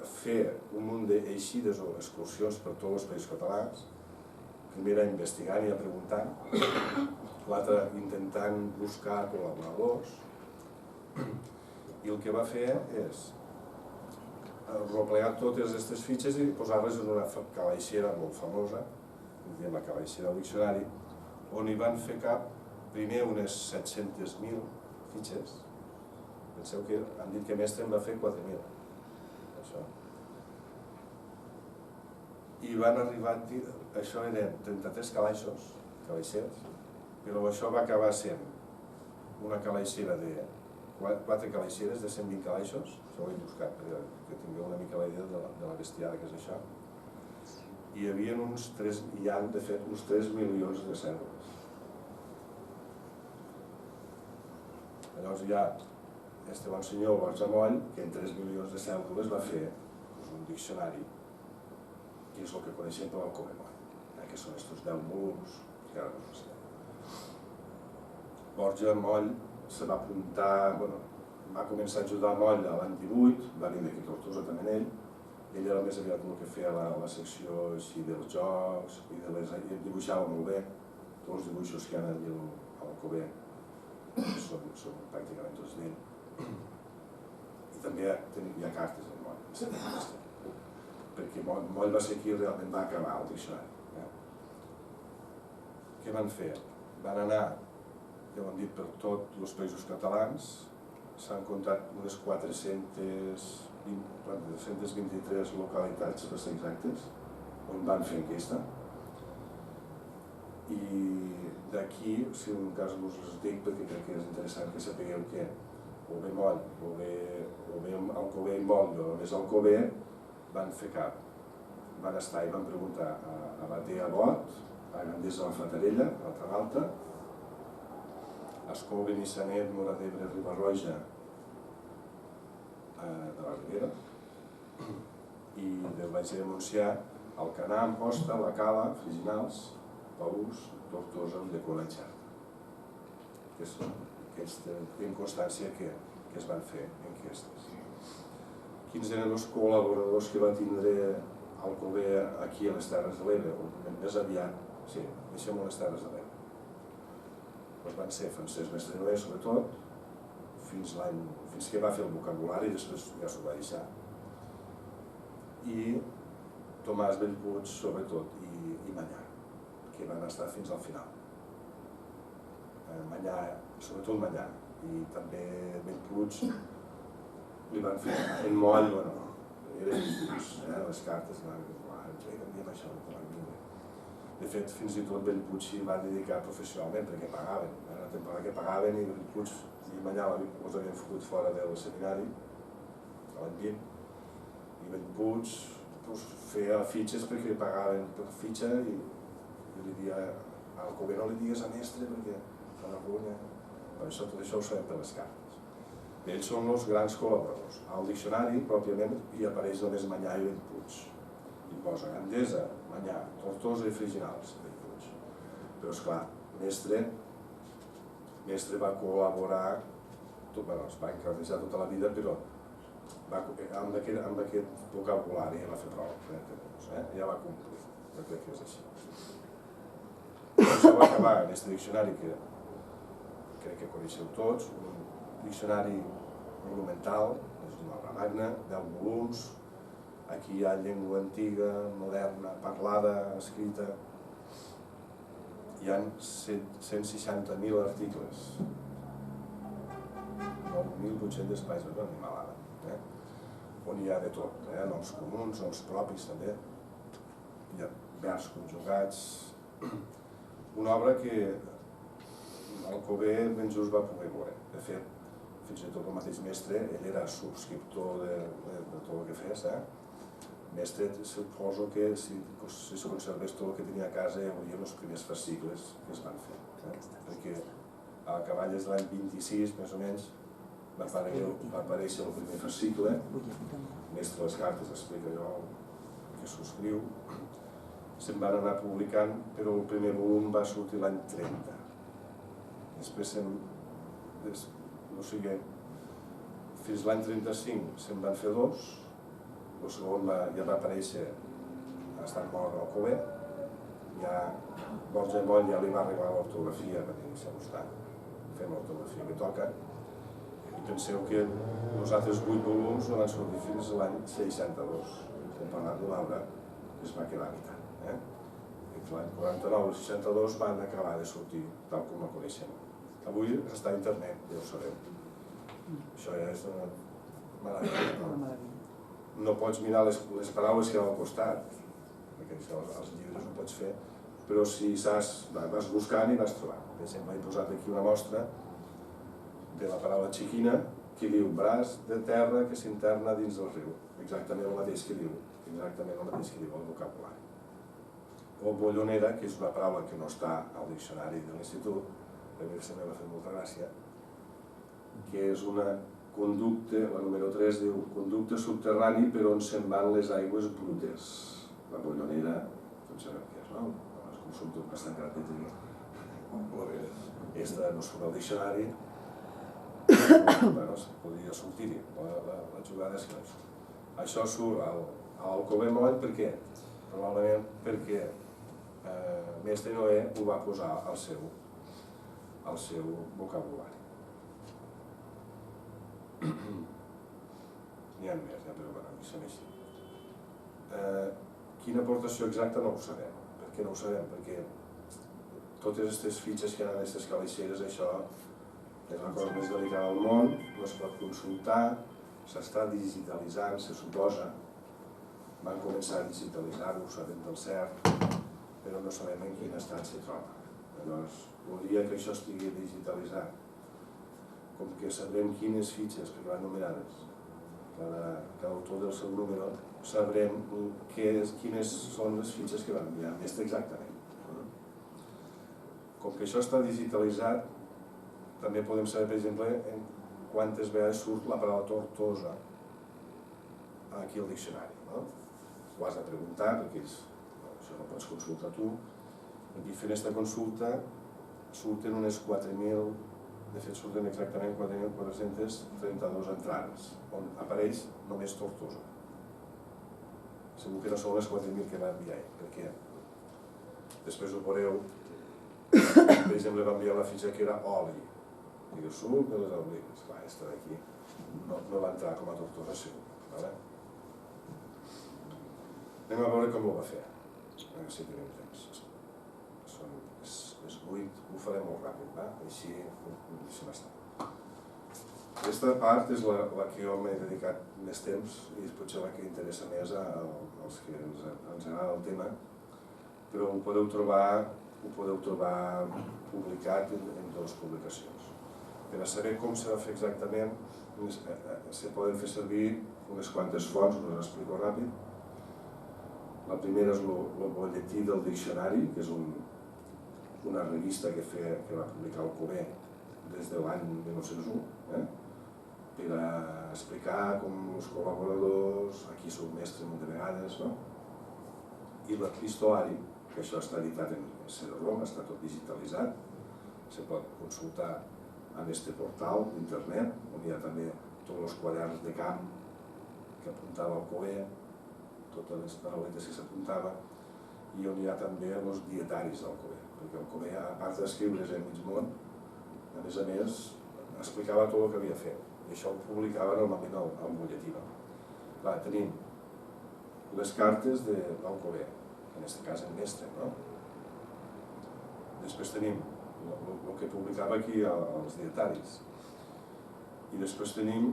fer un munt d'eixides o excursions per tots els països catalans, primera investigant i preguntant, l'altra intentant buscar col·laboradors, i el que va fer és replegar totes aquestes fitxes i posar-les en una calaixera molt famosa, la calaixera del diccionari, on hi van fer cap primer unes 700.000 fitxes. Penseu que han dit que Mestre en va fer 4.000. Això. I van arribar a dir, això eren 33 calaixos, calaixers, però això va acabar sent una calaixera de 4 calaixeres de 120 calaixos, això ho he buscat perquè tingueu una mica la idea de la bestiada que és això. I hi havia hi han de fet uns 3 milions de cèl·lules. Llavors hi ha este bon senyor, Borja Moll, que en 3 milions de cèl·lules va fer un diccionari, que és el que coneixem per l'Alcover Moll, que són aquests 10 volums, que ara no sé. Borja Moll se va apuntar, va començar a ajudar Moll a l'any 18, va vindre aquí a Tortosa també ell. Ell era més aviat el que feia la secció així dels jocs, i dibuixava molt bé. Tots els dibuixos que hi ha allà a l'Alcover són pràcticament tots d'ell. I també hi ha cartes del Moll, perquè Moll va ser qui realment va acabar el diccionari. Què van fer? Van anar, ja ho han dit, per tots els països catalans, s'han comptat unes 423 localitats, per ser exactes, on van fer enquesta. I d'aquí, si en un cas us els dic, perquè crec que és interessant que sapigueu que o bé Moll, o bé Alcover i Moll, o només Alcover, van fer cap. Van estar i van preguntar a Batea Bot, a Gandesa la Fatarella, a la Tragalta, a Escó, Benissanet, Móra d'Ebre, Riba-roja, de la Ribera, i del Baix de Montsià, Alcanar, Amposta, La Cala, Freginals, Paús, Tortosa, Ulldecona i Xerta. Aquesta tenim constància que es van fer enquestes. Quins eren els col·laboradors que va tindre Alcover aquí a les Terres de l'Ebre? Més aviat, sí, deixem les Terres de l'Ebre. Van ser Francesc Mestre Noé, sobretot, fins que va fer el vocabulari i després ja s'ho va deixar. I Tomàs Bellpuig, sobretot, i Manyà, que van estar fins al final. Manyà, sobretot Manyà, i també Bellpuig li van fer en Moll, eren les cartes, canviem això, de fet, fins i tot Bellpuig s'hi va dedicar professionalment perquè pagaven. Era una temporada que pagaven i Bellpuig i Manyà els havien fotut fora del seminari l'any 20, i Bellpuig feia fitxes perquè li pagaven per fitxa i li dia a Alcover no li digues a Mestre perquè fa una ruïna. Per això tot això ho sabem per les cartes. Ells són els grans col·laboradors. Al diccionari, pròpiament, hi apareix només Manyà i Bellpuig. Hi posa Gandesa, Manyà, Tortosa i Freginals, Bellpuig. Però esclar, Mestre va col·laborar, es va encarrejar tota la vida, però amb aquest vocabulari ja va fer prou, ja va complir, jo crec que és així. Això va acabar en aquest diccionari que crec que coneixeu tots, un diccionari monumental, és una obra magna, 10 volums, aquí hi ha llengua antiga, moderna, parlada, escrita, hi ha 160.000 articles, 9.800 pàgines, una animalada, on hi ha de tot, noms comuns, noms propis també, hi ha verbs conjugats, una obra que Alcover ben just va poder veure. De fet, fins i tot el mateix Mestre, ell era subscriptor de tot el que fes. Mestre, suposo que si se conservés tot el que tenia a casa hi hauria els primers fascicles que es van fer. Perquè a cavalles de l'any 26, més o menys, va aparèixer el primer fascicle. Mestre les cartes explica allò que subscriu. Se'n van anar publicant, però el primer volum va sortir l'any 30. Després, fins l'any 35 se'n van fer dos, el segon ja va aparèixer, ha estat mort Alcover, ja Borja Moll ja li va arreglar l'ortografia, va dir, deixem-ho fem l'ortografia que toca, i penseu que els altres 8 volums no van sortir fins l'any 62, comparat amb l'obra que es va quedar a mitat. L'any 49 i 62 van acabar de sortir tal com la coneixem. Avui està a internet, ja ho sabeu. Això ja és una meravella. No pots mirar les paraules que hi ha al costat, perquè als llibres ho pots fer, però si vas buscant i vas trobant. Per exemple, he posat aquí una mostra de la paraula xiquina que diu braç de terra que s'interna dins del riu. Exactament el mateix que diu, el vocabulari. O bollonera, que és una paraula que no està al diccionari de l'institut, també se m'ha fet molta gràcia, que és una conducte, la número 3 diu conducte subterrani per on se'n van les aigües brutes. La bollonera, doncs sabeu què és, no? És com surt bastant gratit aquí. Esta no surt al diccionari, però podria sortir-hi. La jugada és que no surt. Això surt a Alcover Moll, per què? Probablement perquè Mestre Noé ho va posar al seu vocabulari. N'hi ha més, però bueno, a mi sembla així. Quina aportació exacta no ho sabem. Per què no ho sabem? Perquè totes aquestes fitxes que hi ha en aquestes calaixeres, això és la cosa més delicada del món, no es pot consultar, s'està digitalitzant, se suposa. Van començar a digitalitzar-ho, sabem del cert, però no sabem en quin estat s'hi troba. Llavors, el dia que això estigui digitalitzat, com que sabrem quines fitxes, perquè van numerades, cada autor del seu número, sabrem quines són les fitxes que van enviar, més exactament. Com que això està digitalitzat, també podem saber, per exemple, quantes vegades surt la paraula Tortosa aquí al diccionari. Ho has de preguntar, perquè això no pots consultar tu. Aquí fent aquesta consulta surten unes 4.000, de fet surten exactament 4.432 entrades, on apareix només Tortosa. Segur que no són les 4.000 que va enviar ell, perquè després ho veureu, per exemple va enviar una fitxa que era oli, i diu surt de les obligues, clar, aquesta d'aquí no va entrar com a Tortosa segur. Anem a veure com ho va fer, si tenim temps. És 8, ho farem molt ràpid, així m'està. Aquesta part és la que jo m'he dedicat més temps i és potser la que interessa més als que ens agrada el tema, però ho podeu trobar publicat en dues publicacions. Per a saber com s'ha de fer exactament, se poden fer servir unes quantes fonts, us les explico ràpid. La primera és el bolletí del diccionari, que és una revista que va publicar Alcover des de l'any 1901, per a explicar com els col·laboradors, aquí sóc mestre moltes vegades, i l'epistolari, que això està editat en CD-ROM, està tot digitalitzat, se pot consultar en aquest portal d'internet, on hi ha també tots els quaderns de camp que apuntava Alcover, totes les parauletes que s'apuntava, i on hi ha també els dietaris d'Alcover, perquè Alcover, a part d'escriure's en mig món, a més, explicava tot el que havia fet, i això ho publicava normalment al butlletí. Tenim les cartes d'Alcover, en aquest cas en mestre, després tenim el que publicava aquí als dietaris, i després tenim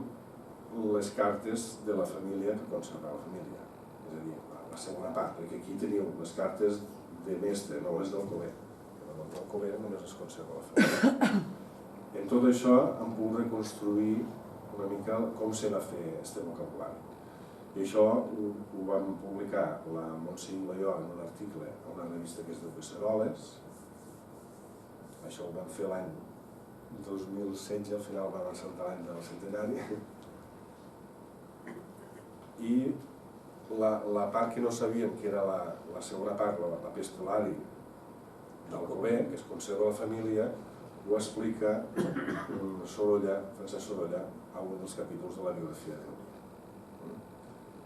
les cartes de la família que conserva la família. És a dir, la segona part, perquè aquí teniu les cartes de mestre, no les d'Alcover. L'Alcover només es conserva la família. En tot això hem pogut reconstruir una mica com se va fer aquest vocabulari. I això ho vam publicar la Montse i jo en un article a una revista que es diu Beceroles. Això ho vam fer l'any 2016, al final vam encertar l'any del centenari. I la part que no sabíem, que era la segona part, l'epistolari d'Alcover, que es conserva a la família, ho explica Francesc Sorolla, a un dels capítols de la biografia de Gaudí.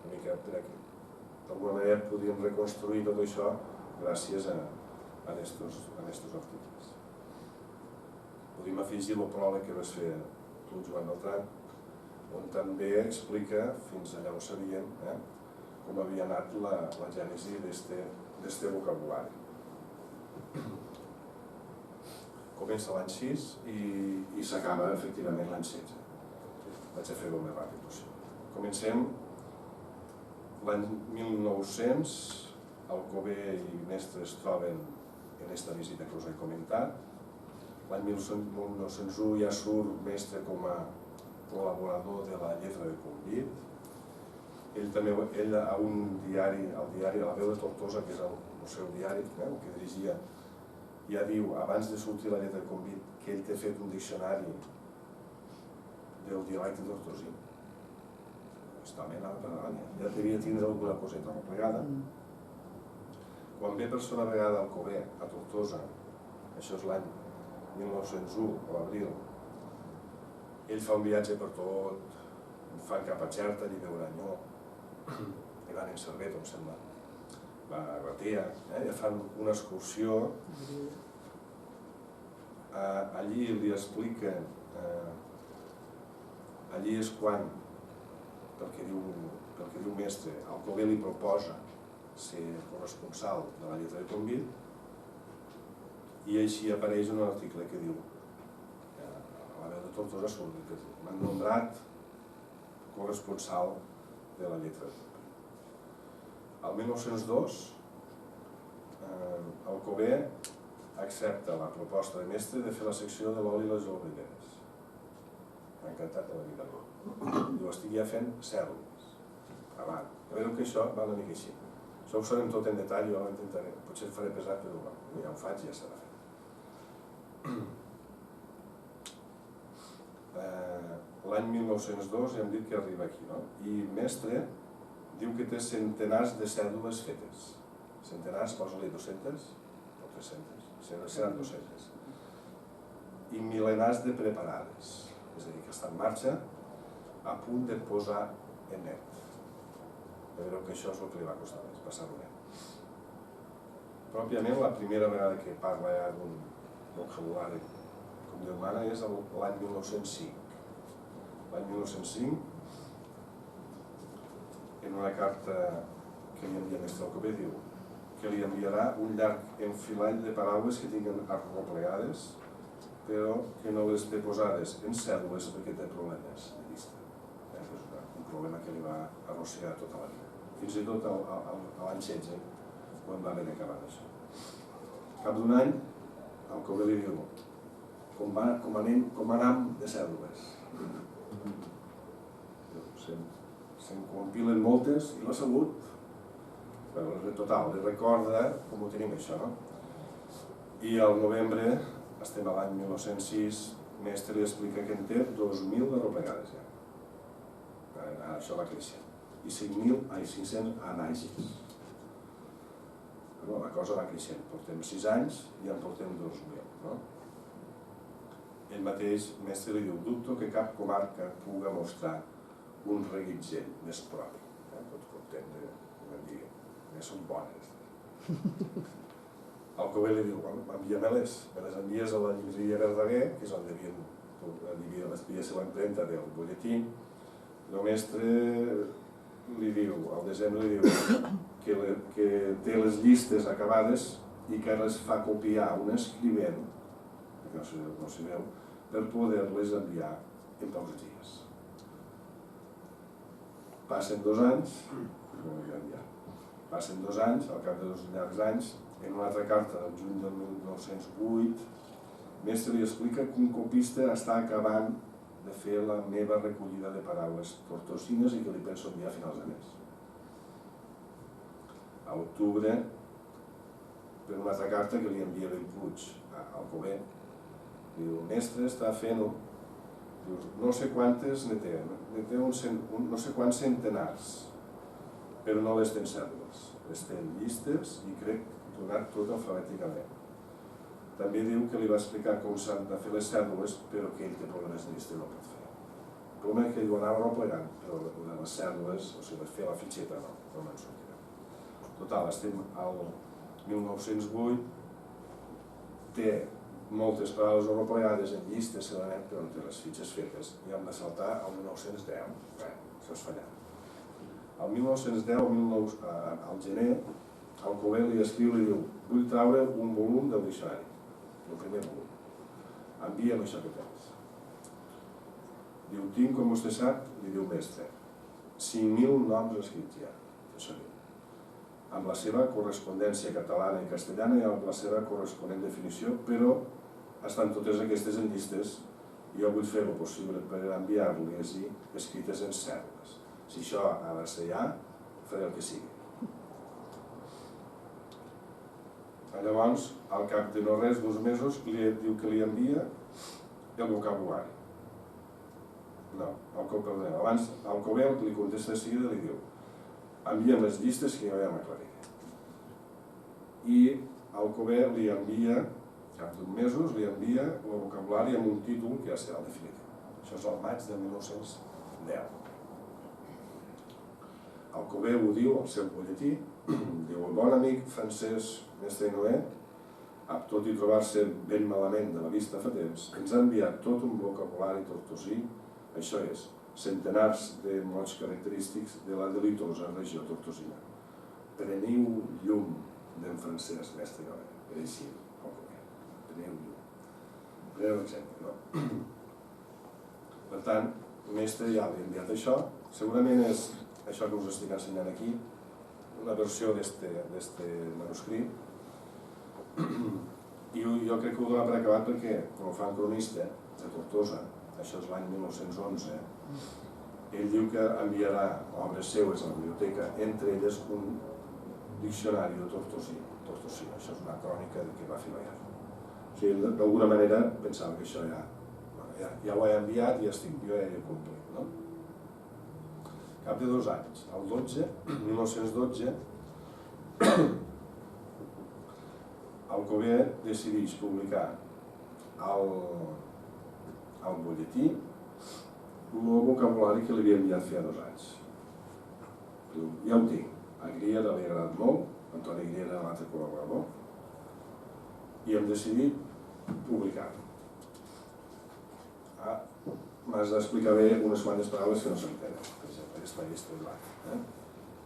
Una perquè d'alguna manera podíem reconstruir tot això gràcies a aquests articles. Podríem afegir el pròleg que vas fer tu, Joan Beltran, on també explica, fins allà ho sabien, com havia anat la gènesi d'este vocabulari. Comença l'any 6 i s'acaba efectivament l'any 16. Vaig a fer-ho el més ràpid possible. Comencem l'any 1900, Alcover i Mestre es troben en aquesta visita que us he comentat. L'any 1901 ja surt Mestre com a col·laborador de la lletra de convit. Ell a un diari, al diari La Veu de Tortosa, que és el seu diari, que dirigia, ja diu, abans de sortir la lletra de convit, que ell té fet un diccionari del dialecte tortosí. Està ben a la Penània. Ja devia tindre alguna coseta arreplegada. Quan ve per segona vegada al Alcover, a Tortosa, això és l'any 1901, a l'abril, ell fa un viatge per tot, fan cap a Xerta, allí veu Aranyó, i van en Cervet, em sembla, va a Gratea, ja fan una excursió, allí li explica, allí és quan, pel que diu Mestre, Alcover li proposa ser corresponsal de la lletra de convit, i així apareix un article que diu, a La Veu de Tortosa surt, que m'han nombrat corresponsal de la lletra de convit. El 1902, Alcover accepta la proposta de Mestre de fer la secció de l'oli i les oliveres. M'ha encantat de la vida. Diu, estic ja fent cèl·lules. Avant. Ja veieu que això va una mica així. Això ho sabem tot en detall, jo intentaré. Potser faré pesat, però ja ho faig i ja serà fet. L'any 1902 ja hem dit que arriba aquí, no? I Mestre diu que té centenars de cèdules fetes. Centenars, posa-li 200 o 300, seran 200. I mil·lenars de preparades, és a dir, que està en marxa, a punt de posar en net. Ja veureu que això és el que li va costar més, passar-ho net. Pròpiament, la primera vegada que parla ja d'un vocabulari com Déu mana és l'any 1905. L'any 1905, en una carta que li envia Mestre Alcover, diu que li enviarà un llarg enfilall de paraules que tinguin arreplegades, però que no les té posades en cèl·lules perquè té problemes de vista. És un problema que li va arrossegar tota la vida. Fins i tot l'any 16, quan va haver d'acabar això. Al cap d'un any, Alcover li diu com anam de cèl·lules. Se'n compilen moltes i la salut, total, li recorda com ho tenim això, no? I al novembre, estem a l'any 1906, Mestre li explica que en té 2.000 de replegades ja. Això va creixent. I 500 anàgils. La cosa va creixent. Portem 6 anys i en portem 2.000, no? Ell mateix, Mestre, li diu, dubto que cap comarca puga mostrar un reguitzell més propi. Tot content de dir, són bones. Alcover li diu, envia-me-les, me les envies a la llibreria Verdaguer, que és on devia ser l'empremta del butlletí. El Mestre li diu, al desembre li diu, que té les llistes acabades i que les fa copiar un escrivent, que no s'hi veu, per poder-les enviar en pocs dies. Passen 2 anys, al cap de 2 llargs anys, en una altra carta del juny del 1908, Mestre li explica que un copista està acabant de fer la meva recollida de paraules tortosines i que li penso enviar a finals de mes. A octubre, per una altra carta que li envia Bellpuig a Alcover, diu, Mestre està fent-ho, no sé quantes ne té no sé quants centenars, però no les té en cèl·lules, les té en llistes i crec donat tot alfabèticament. També diu que li va explicar com s'han de fer les cèl·lules, però que ell té problemes de llista i no pot fer. problema és que jo anava replegant, però les cèl·lules, o sigui, fer la fitxeta no me'n sortirà. Total, estem al 1908, té moltes paraules replegades en llistes, però no té les fitxes fetes, i hem de saltar al 1910. Bé, això és fallar. Al 1910, al gener, Alcover li escriu i li diu: vull treure un volum del diccionari, el primer volum. Envia'm això que tens. Diu, tinc, com vostè sap, li diu mestre, 5.000 noms escrits ja, això diu, amb la seva correspondència catalana i castellana i amb la seva corresponent definició, però estan totes aquestes en llistes i jo vull fer el possible per enviar-les escrites en cèl·lules. Si això ha de ser ja, faré el que sigui. Llavors, al cap de no res, 2 mesos, li diu que li envia el vocabulari. No, abans Alcover li contesta de seguida i li diu: envia'm les llistes que jo ja m'aclariré. I Alcover li envia, al cap d'1 mesos, li envia el vocabulari amb un títol que ja serà el definitiu. Això és el maig de 1910. Alcover ho diu al seu butlletí, diu: el bon amic Francesc Mestre Noé, amb tot i trobar-se ben malament de la vista fa temps, ens ha enviat tot un vocabulari tortosí, això és, centenars de mots característics de la delitosa regió tortosina. Preniu llum d'en Francesc Mestre Noé, era així, Alcover, preniu llum. Preneu l'exemple, no? Per tant, Mestre ja li ha enviat això, segurament és això que us estic ensenyant aquí, una versió d'este manuscrit, i jo crec que ho dona per acabat perquè, com ho fa en cronista de Tortosa, això és l'any 1911, ell diu que enviarà obres seues a la biblioteca, entre elles un diccionari de tortosí. Això és una crònica que va fer la guerra. O sigui, d'alguna manera pensava que això ja ho he enviat i jo ja he complit, no? Cap de 2 anys, el 1912, Alcover decideix publicar al butlletí el vocabulari que li havia enviat feia 2 anys. Diu, ja ho tinc, a Griera li ha agradat molt, Antoni Griera, l'altre col·laborador, i hem decidit publicar-lo. M'has d'explicar bé unes quantes paraules que no s'entenen. Per exemple, esta i esta i l'altra.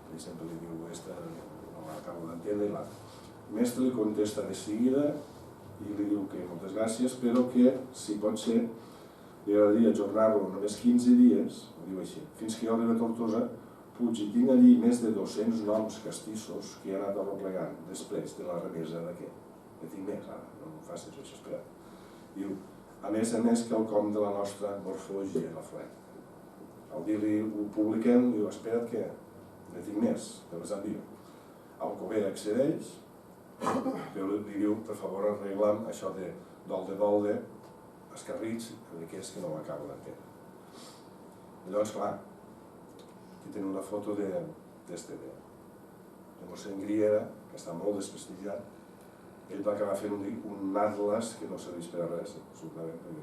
Per exemple, li diu, esta no l'acabo d'entendre i l'altra. Mestre li contesta de seguida i li diu que moltes gràcies, però que, si pot ser, li agradaria ajornar-lo només 15 dies, ho diu així, fins que jo arribi a Tortosa, puig i tinc allí més de 200 noms castissos que he anat arreplegant després de la remesa d'aquest. Que tinc més, ara, no em facis això, espera. Diu, a més quelcom de la nostra morfologia reflecta. Al dir-li ho publiquem, diu, espera't que ne tinc més, te les envio. Alcover accedeix, però li diu, per favor, arregla'm això de dolde, escarrits, que és que no m'acabo d'entendre. Llavors, clar, aquí tenen una foto d'este de mossèn Griera, que està molt desprestigiat. Ell va acabar fent un atles que no serveix per a res, absolutament, perquè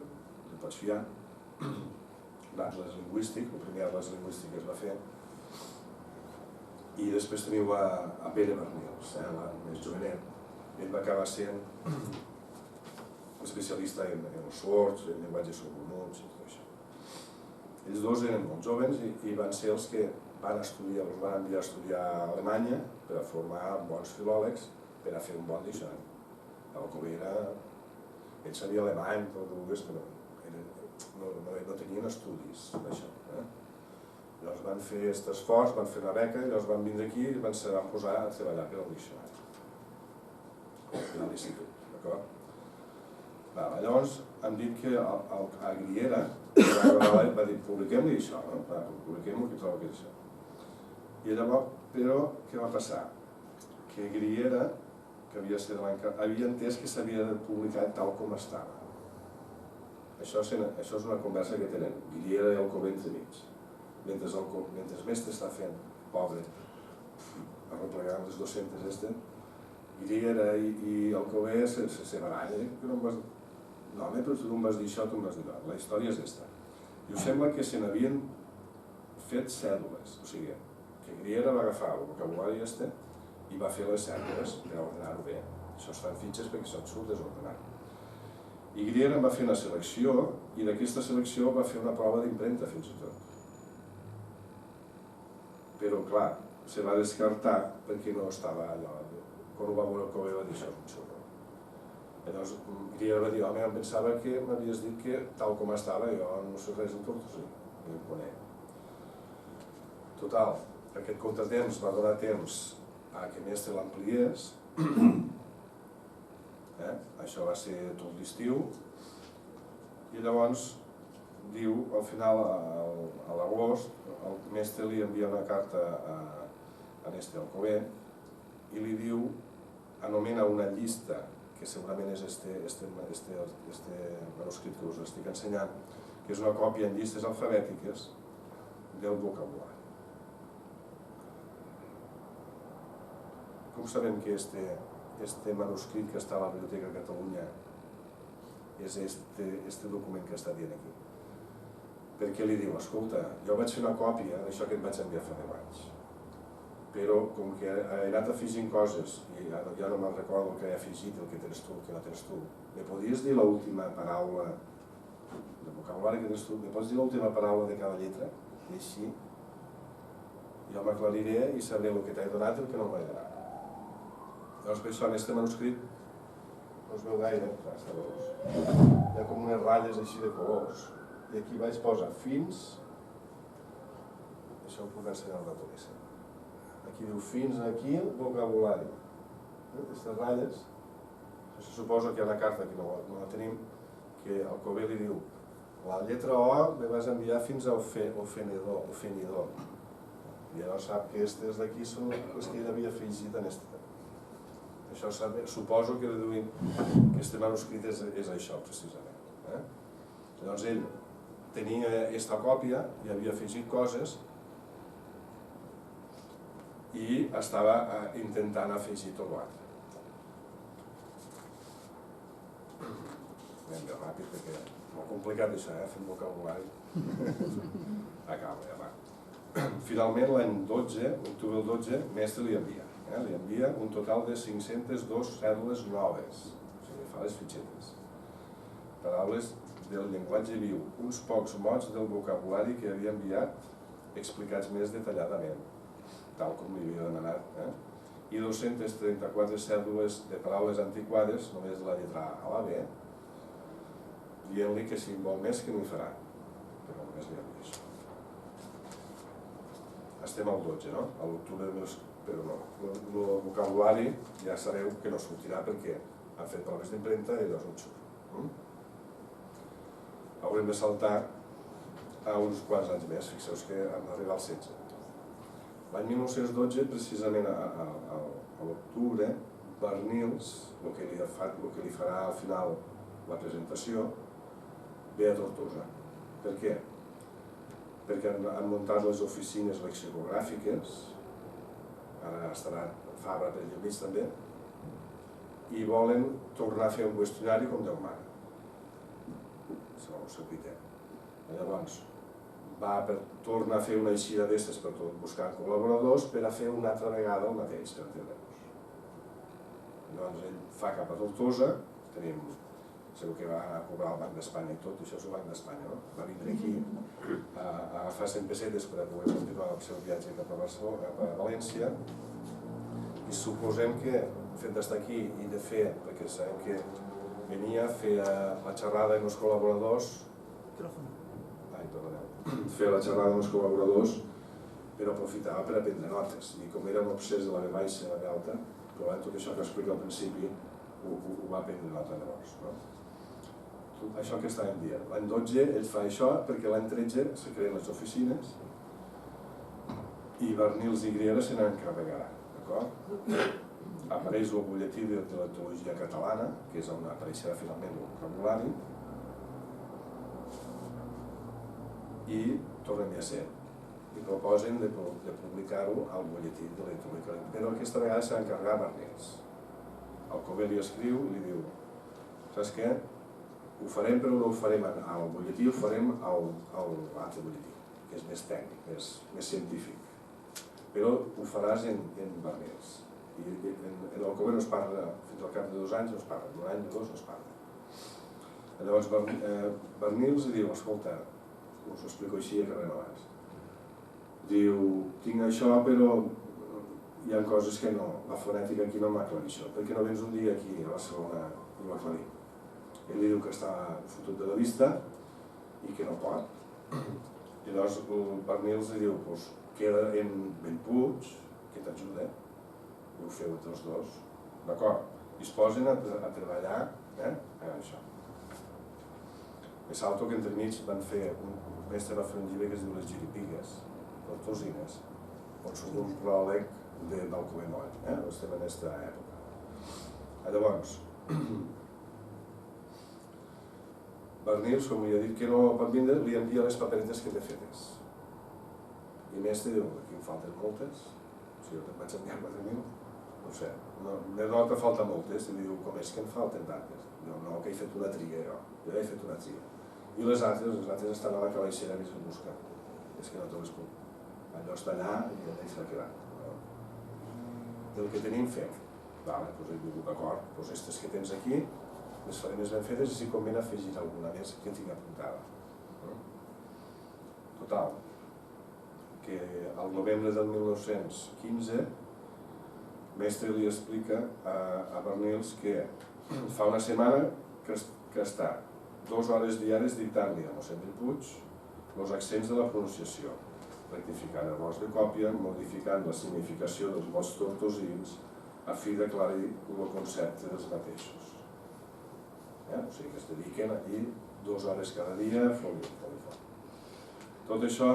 li pots fiar. Un atles lingüístic, el primer atles lingüístic que es va fer. I després teniu a Pere Bernils, el més jovenet. Ell va acabar sent especialista en els sords, en llenguatges sordomuts i tot això. Ells dos eren molt jovens i van ser els que van estudiar, els van enviar a estudiar a Alemanya per a formar bons filòlegs per a fer un bon diccionari. Alcover ell sabia alemany, tot el que però no tenien estudis d'això. Llavors van fer aquest esforç, van fer una beca, llavors van vindre aquí i se van posar a treballar per al diccionari. Per a l'institut, d'acord? Llavors han dit que a Griera va dir, publiquem-li això, publiquem-lo que trobo que és això. I llavors, però, què va passar? Que Griera, que havia entès que s'havia de publicar tal com estava. Això és una conversa que tenen Griera i Alcover entremig. Mentre Mestre està fent, pobre, arreplegant les 200 este, Griera i Alcover se barallen. No, home, però tu no em vas dir això, tu em vas dir allò. La història és esta. I us sembla que se n'havien fet cèdules, o sigui, que Griera va agafar el vocabulari i va fer les cèdules per ordenar-ho bé. Això es fan fitxes perquè se'n surt desordenat. I Griera va fer una selecció i d'aquesta selecció va fer una prova d'impremta fins i tot. Però clar, se va descartar perquè no estava allò. Quan ho va veure el Cové va dir això és un xurro. Llavors Griera va dir, home, em pensava que m'havies dit que tal com estava jo no sé res del Tortosí, ni el conec. Total, aquest contratemps va donar temps a que Mestre l'ampliés. Això va ser tot l'estiu i llavors diu, al final, a l'agost, el Mestre li envia una carta a Mestre Alcover i li diu, anomena una llista, que segurament és este manuscrit que us estic ensenyant, que és una còpia en llistes alfabètiques del vocabulari. Com sabem que este manuscrit que està a la Biblioteca de Catalunya és este document que està dient aquí? Perquè li diu, escolta, jo vaig fer una còpia d'això que et vaig enviar fa 10 anys, però com que he anat afegint coses i ja no me'n recordo el que he afegit, el que tens tu, el que no tens tu, me podries dir l'última paraula del vocabulari que tens tu, me pots dir l'última paraula de cada lletra? I així jo m'aclariré i sabré el que t'he donat i el que no m'he donat. Llavors per això en aquest manuscrit no es veu gaire, hi ha com unes ratlles així de colors i aquí vaig posar fins, això ho puc ensenyar al ratolista, aquí diu fins aquí el vocabulari, aquestes ratlles, se suposa que hi ha una carta que no la tenim, que el Cové li diu la lletra O me vas enviar fins a ofenidor, i llavors sap que aquestes d'aquí són les que ell havia afegit en aquest. Això suposo que deduïm que aquest manuscrit és això, precisament. Llavors ell tenia aquesta còpia i havia afegit coses i estava intentant afegir tot l'altre. Anem bé ràpid perquè és molt complicat això, fent vocabulari. Acaba, ja va. Finalment, l'any 12, l'octubre del 12, Mestre li envia un total de 502 cèdules noves, o sigui, fa les fitxetes. Paraules del llenguatge viu, uns pocs mots del vocabulari que havia enviat explicats més detalladament, tal com li havia demanat, i 234 cèdules de paraules antiquades, només de la lletra A a la B, dient-li que si vol més que n'hi farà, però només li envia això. Estem al 12, no? A l'octubre però no. El vocabulari ja sabeu que no sortirà perquè han fet proves d'impremta i allò és un xurro. Haurem de saltar a uns quants anys més, fixeu-vos que hem d'arribar al 16. L'any 1912, precisament a l'octubre, Barnils, el que li farà al final la presentació, ve a Tortosa. Per què? Perquè han muntat les oficines lexicogràfiques, ara estarà Fabra per allà mig també, i volen tornar a fer un qüestionari com Déu mana. Serà el seu criteri. Llavors, torna a fer una eixida d'estes per buscar col·laboradors per a fer una altra vegada el mateix, per entendre-nos. Llavors ell fa cap a Tortosa, segur que va cobrar el Banc d'Espanya i tot, això és el Banc d'Espanya, no? Va vindre aquí a agafar 100 pessetes per a poder continuar el seu viatge cap a València i suposem que, fet d'estar aquí i de fer, perquè sabem que venia a fer la xerrada amb els col·laboradors, fer la xerrada amb els col·laboradors, però aprofitava per aprendre notes, i com era un obsés de la B baixa i la B alta, però tot això que explica al principi ho va aprendre nota llavors. Això que estàvem dient. L'any 12 ell fa això perquè l'any 13 se creen les oficines i Barnils i Griera se n'encarregaran. Apareix el butlletí de l'etologia catalana, que és on apareixerà finalment el vocabulari, i tornem a ser. I proposen de publicar-ho al butlletí de l'etologia catalana. Però aquesta vegada s'ha d'encarregar Barnils. El Cové li escriu i li diu, saps què? Ho farem, però no ho farem al butlletí, ho farem a l'altre butlletí, que és més tècnic, més científic. Però ho faràs en Barnils. I en Alcover no es parla, fins al cap de 2 anys no es parla, d'un any o 2 no es parla. Llavors Barnils diu, escolta, us ho explico així a carrer abans. Diu, tinc això, però hi ha coses que no, la fonètica aquí no m'aclareix això. Per què no vens un dia aquí a Barcelona i ho aclarim? Ell li diu que està fotut de la vista i que no pot. I llavors el Barnils li diu, queda en Bellpuig, que t'ajuda, i ho feu tots dos, d'acord? I es posen a treballar en això. És alto que entremig van fer, un mestre va fer un llibre que es diu Les Giripigues, Tortosines, on surt un pròleg d'Alcover Noll, estem en aquesta època. Llavors, Barnils, com li ha dit que no pot vindre, li envia les paperetes que té fetes. I mestre diu, aquí em falten moltes, si jo te'n vaig enviar 4.000, no sé, me nota falta moltes, i li diu, com és que em falten tantes? Diu, no, que he fet una tria jo he fet una tria. I les altres estan a la calaixera que se'n busca, és que no te les puc. Allò està allà i allà s'ha quedat. Del que tenim fem, doncs he dit, d'acord, doncs aquestes que tens aquí, les farem més ben fetes i si convé afegir alguna més que tinc apuntada. Total, que al novembre del 1915 mestre li explica a Barnils que fa una setmana que està 2 hores diàries dictant-li a mossèn Bellpuig els accents de la pronunciació, rectificant errors de còpia, modificant la significació dels mots tortosins a fi d'aclarir el concepte dels mateixos. O sigui que es dediquen aquí 2 hores cada dia, foli. Tot això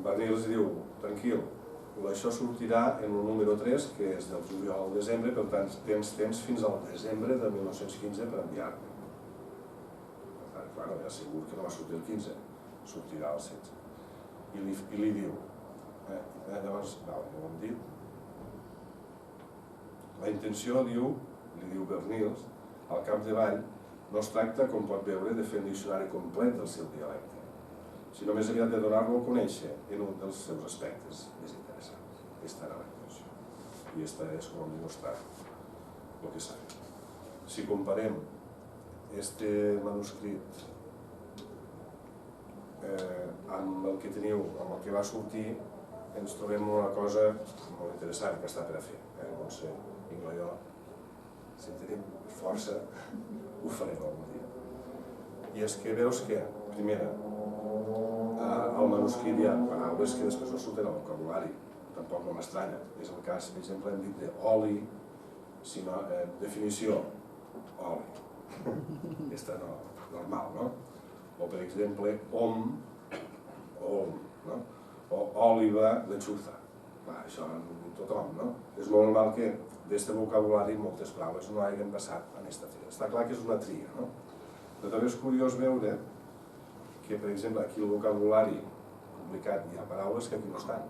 Barnils diu, tranquil, això sortirà en el número 3, que és del juliol al desembre, per tant tens temps fins al desembre de 1915 per enviar-me. Per tant, clar, ja segur que no va sortir el 15, sortirà el 16. I li diu, llavors, ja ho hem dit, la intenció, li diu Barnils, al capdavall no es tracta, com pot veure, de fer un diccionari complet del seu dialecte, sinó més aviat de donar-lo a conèixer en un dels seus aspectes més interessants. Aquesta era la intenció. I aquesta és com hem demostrat el que s'ha fet. Si comparem aquest manuscrit amb el que teniu, amb el que va sortir, ens trobem una cosa molt interessant que està per a fer. Montse i jo, si tenim força, ho farem algun dia. I és que veus que, primera, al manuscrit hi ha paraules que després no surten al vocabulari, tampoc no m'estranya. És el cas, per exemple, hem dit d'oli, sinó definició, oli. Aquesta no, normal, no? O, per exemple, om, no? O òliva de xuza. Això tothom, no? És molt normal que d'aquest vocabulari moltes paraules no hagin passat en aquesta tria. Està clar que és una tria, no? Però també és curiós veure que, per exemple, aquí el vocabulari publicat hi ha paraules que aquí no estan.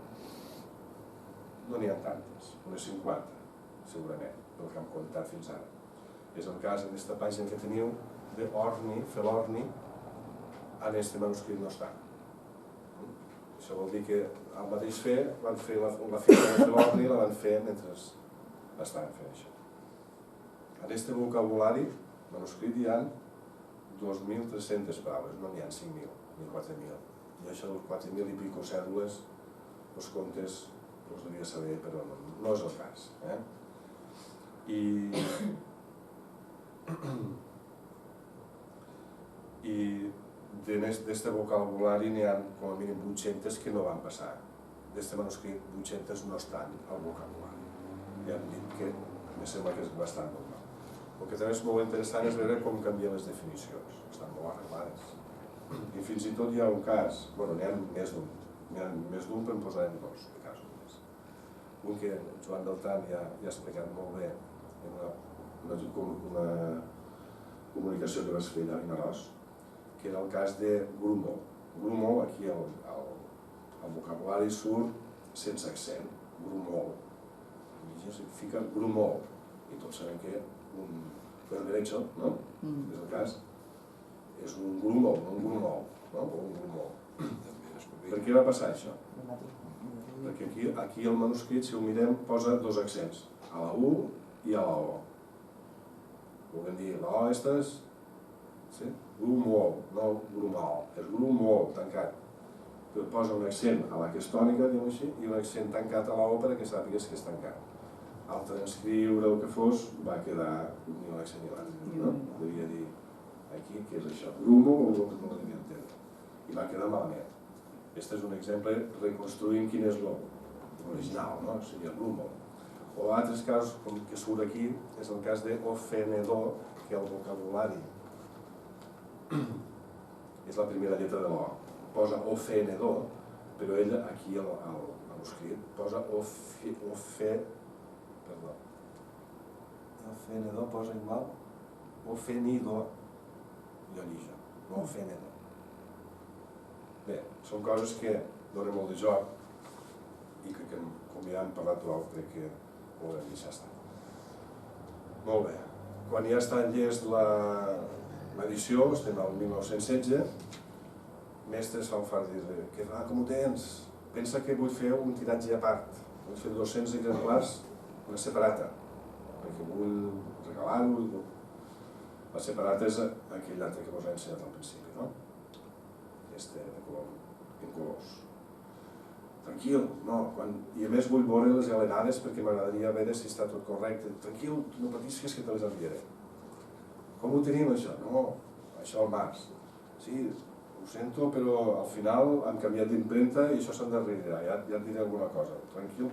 No n'hi ha tantes, unes 50, segurament, pel que hem comptat fins ara. És el cas en aquesta pàgina que teniu d'orni, felorni, en aquest manuscrit no està. Això vol dir que al mateix fer, van fer la fita de felorni i la van fer mentre estaven fent això. En aquest vocabulari manuscrit hi ha 2.300 paraules, no n'hi ha 5.000 ni 4.000. I això dels 4.000 i pico cèdules, els comptes els devia saber, però no és el cas. I d'aquest vocabulari n'hi ha com a mínim 800 que no van passar. D'aquest manuscrit 800 no estan al vocabulari. Ja hem dit que em sembla que és bastant normal. El que també és molt interessant és veure com canvien les definicions. Estan molt arreglades. I fins i tot hi ha un cas, bueno, n'hi ha més d'un, però en posarem 2 de casos més. Un que Joan Beltran ja ha explicat molt bé en una comunicació que vas fer allà a Vinaròs, que era el cas de grumo. Grumo, aquí al vocabulari surt sense accent, grumol. significa grumol, i tots sabem que un berberecho, no? És el cas, és un grumol, no un grumol, no? O un grumol. Per què va passar això? Perquè aquí el manuscrit, si ho mirem, posa dos accents, a la U i a la O. Volem dir, la O és grumol, no grumol, és grumol, tancat. Però posa un accent a la que és tònica, diguem així, i un accent tancat a la O perquè sàpigues que és tancat. Al transcriure el que fos, va quedar ni l'accent ni l'altre, no? Devia dir, aquí, què és això? Grumol o no ho devia entendre. I va quedar malament. Aquest és un exemple reconstruint quin és l'original, no? Seria grumol. O altres casos, com que surt aquí, és el cas d'ofenedor, que el vocabulari és la primera lletra de l'O. Posa ofenedor, però ell aquí al manuscrit posa ofenedor posa igual ofenidor i origen, no ofenedor. Bé, són coses que donen molt de joc i que com ja hem parlat prou, crec que ho haurem deixat estar. Molt bé, quan ja està llest l'edició, estem al 1916, mestres fan fart dir que com ho tens? Pensa que vull fer un tiratge a part, vull fer 200 exemplars, una separata, perquè vull regalar-ho. La separata és aquell altre que vos he ensenyat al principi, no? Este de color, en colors. Tranquil, no, i a més vull veure les galenades perquè m'agradaria veure si està tot correcte. Tranquil, no patisques que te les enviaré. Com ho tenim això? No, això al març. Sí, ho sento, però al final han canviat d'impremta i això se'n darrere, ja et diré alguna cosa. Tranquil,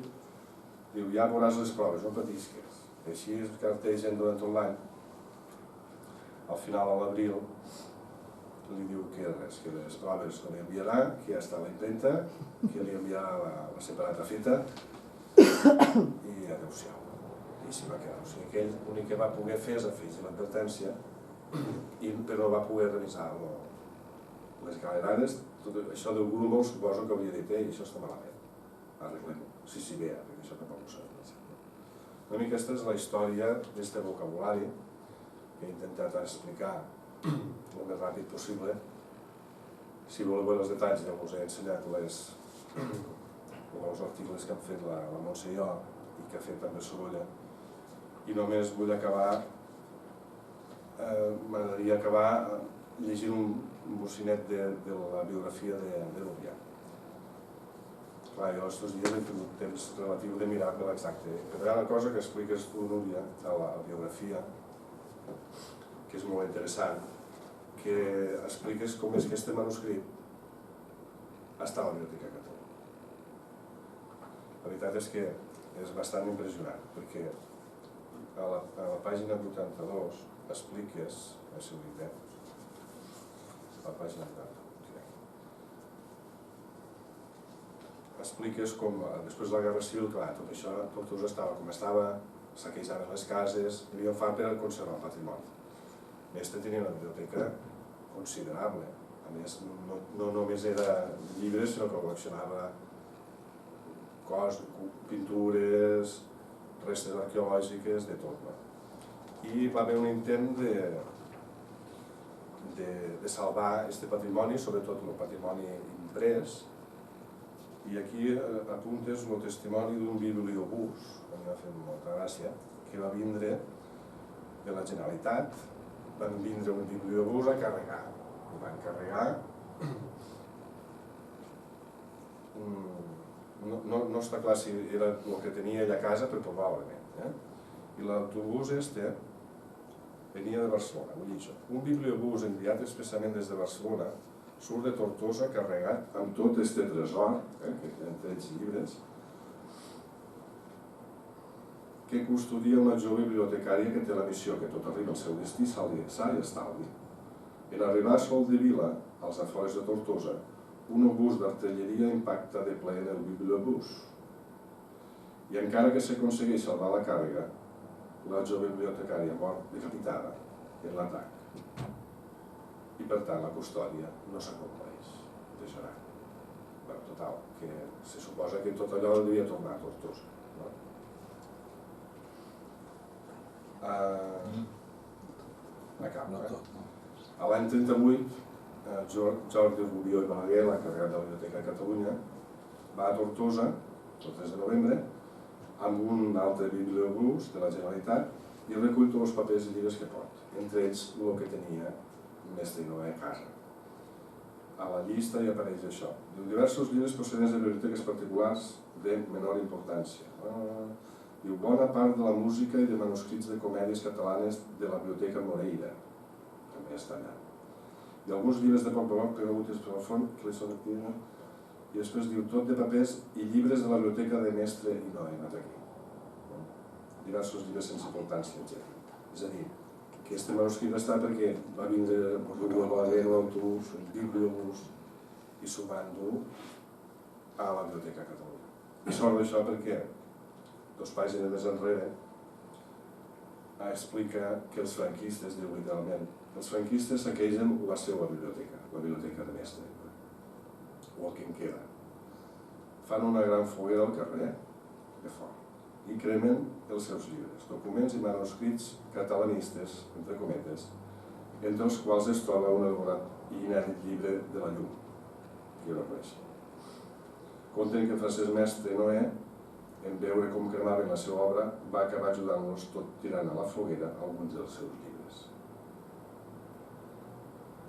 diu, ja veuràs les proves, no patisques. I així es cartegen durant tot l'any. Al final, a l'abril, li diu que res, que les proves no li enviarà, que ja està a la impremta, que li enviarà la separata feta i adeu-siau. I s'hi va quedar. O sigui que ell l'únic que va poder fer és afegir l'advertència, però no va poder revisar les galerades. Tot això del grumol suposo que hauria dit, això està malament, arreglem-ho. Sí, bé, perquè això tampoc ho sabem. Una mica aquesta és la història d'aquest vocabulari que he intentat explicar el més ràpid possible. Si voleu veure els detalls, ja us he ensenyat els articles que han fet la Montse i jo i que ha fet també Sorolla. I només vull acabar, m'agradaria acabar llegint un bocinet de la biografia de Núria. Clar, jo aquests dies he tingut temps relatiu de mirar-me l'exacte, però hi ha una cosa que expliques tu, Núria, a la biografia, que és molt interessant, que expliques com és que aquest manuscrit està a la Biblioteca de Catalunya. La veritat és que és bastant impressionant, perquè a la pàgina 82 expliques, a si ho dic, a la pàgina 82, expliques com després de la Guerra Civil, clar, tot això, Tortosa estava com estava, saquejaven les cases, hi havia un fan per conservar el patrimoni. Mestre tenia una biblioteca considerable. A més, no només era llibres, sinó que col·leccionava pintures, restes arqueològiques, de tot. I va haver un intent de salvar aquest patrimoni, sobretot el patrimoni imprès, i aquí apuntes el testimoni d'un bibliobús, que m'ha fet molta gràcia, que va vindre de la Generalitat, van vindre un bibliobús a carregar. Ho van carregar, no està clar si era el que tenia ella a casa, però probablement. I l'autobús venia de Barcelona, vull dir això. Un bibliobús enviat expressament des de Barcelona surt de Tortosa carregat amb tot aquest tresor, que tenen 13 llibres, que custodia una jove bibliotecària que té la missió que tot arriba al seu destí sa i estalvi. En arribar a Sol de Vila, als afores de Tortosa, un obús d'artilleria impacta de ple en el bibliobús. I encara que s'aconsegueix salvar la càrrega, la jove bibliotecària mor decapitada en l'atac. I per tant la custòdia no s'acompleix de Gerard. Total, que se suposa que tot allò devia tornar a Tortosa. acaba. A l'any 38, Jordi Rubió i Balaguer, l'encarregat de la Biblioteca de Catalunya, va a Tortosa, el 3 de novembre, amb un altre bibliobús de la Generalitat i recull tots els papers i llibres que pot, entre ells el que tenia Mestre Noé a casa. A la llista hi apareix això. Diversos llibres procedents de biblioteques particulars de menor importància. Diu, bona part de la música i de manuscrits de comèdies catalanes de la Biblioteca Moreira. També està allà. I alguns llibres de poc valor que no útils per al fons, que li són actius. I després diu, tot de papers i llibres de la Biblioteca de Mestre i Noé, anat aquí. Diversos llibres sense importància, etc. És a dir, aquest manuscrit està perquè va vindre Rubió Balaguer en l'autobús, un bibliobús, i s'ho va endur a la Biblioteca de Catalunya. I sort d'això perquè 2 pàgines més enrere explica que els franquistes, diu literalment, els franquistes saquegen la seva biblioteca, la biblioteca de Mestre, o el que en queda. Fan una gran foguera al carrer, de fora, i cremen els seus llibres, documents i manuscrits catalanistes, entre cometes, entre els quals es troba un elaborat i inèdit llibre de la llum, que jo no coneixia. Conten que Francesc Mestre Noé, en veure com cremaven la seva obra, va acabar ajudant-los tot tirant a la foguera alguns dels seus llibres.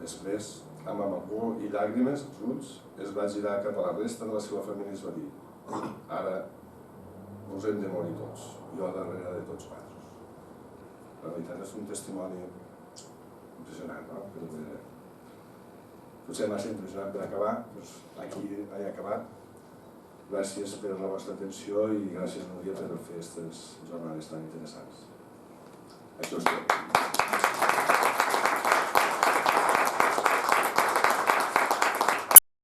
Després, amb amargor i llàgrimes als ulls, es va girar cap a la resta de la seva família i es va dir: ara us hem de morir tots, jo darrere de tots vosaltres. La veritat és un testimoni impressionant, no? Potser massa impressionant per acabar, doncs aquí he acabat. Gràcies per la vostra atenció i gràcies, Núria, per fer aquestes jornades tan interessants. Això és tot.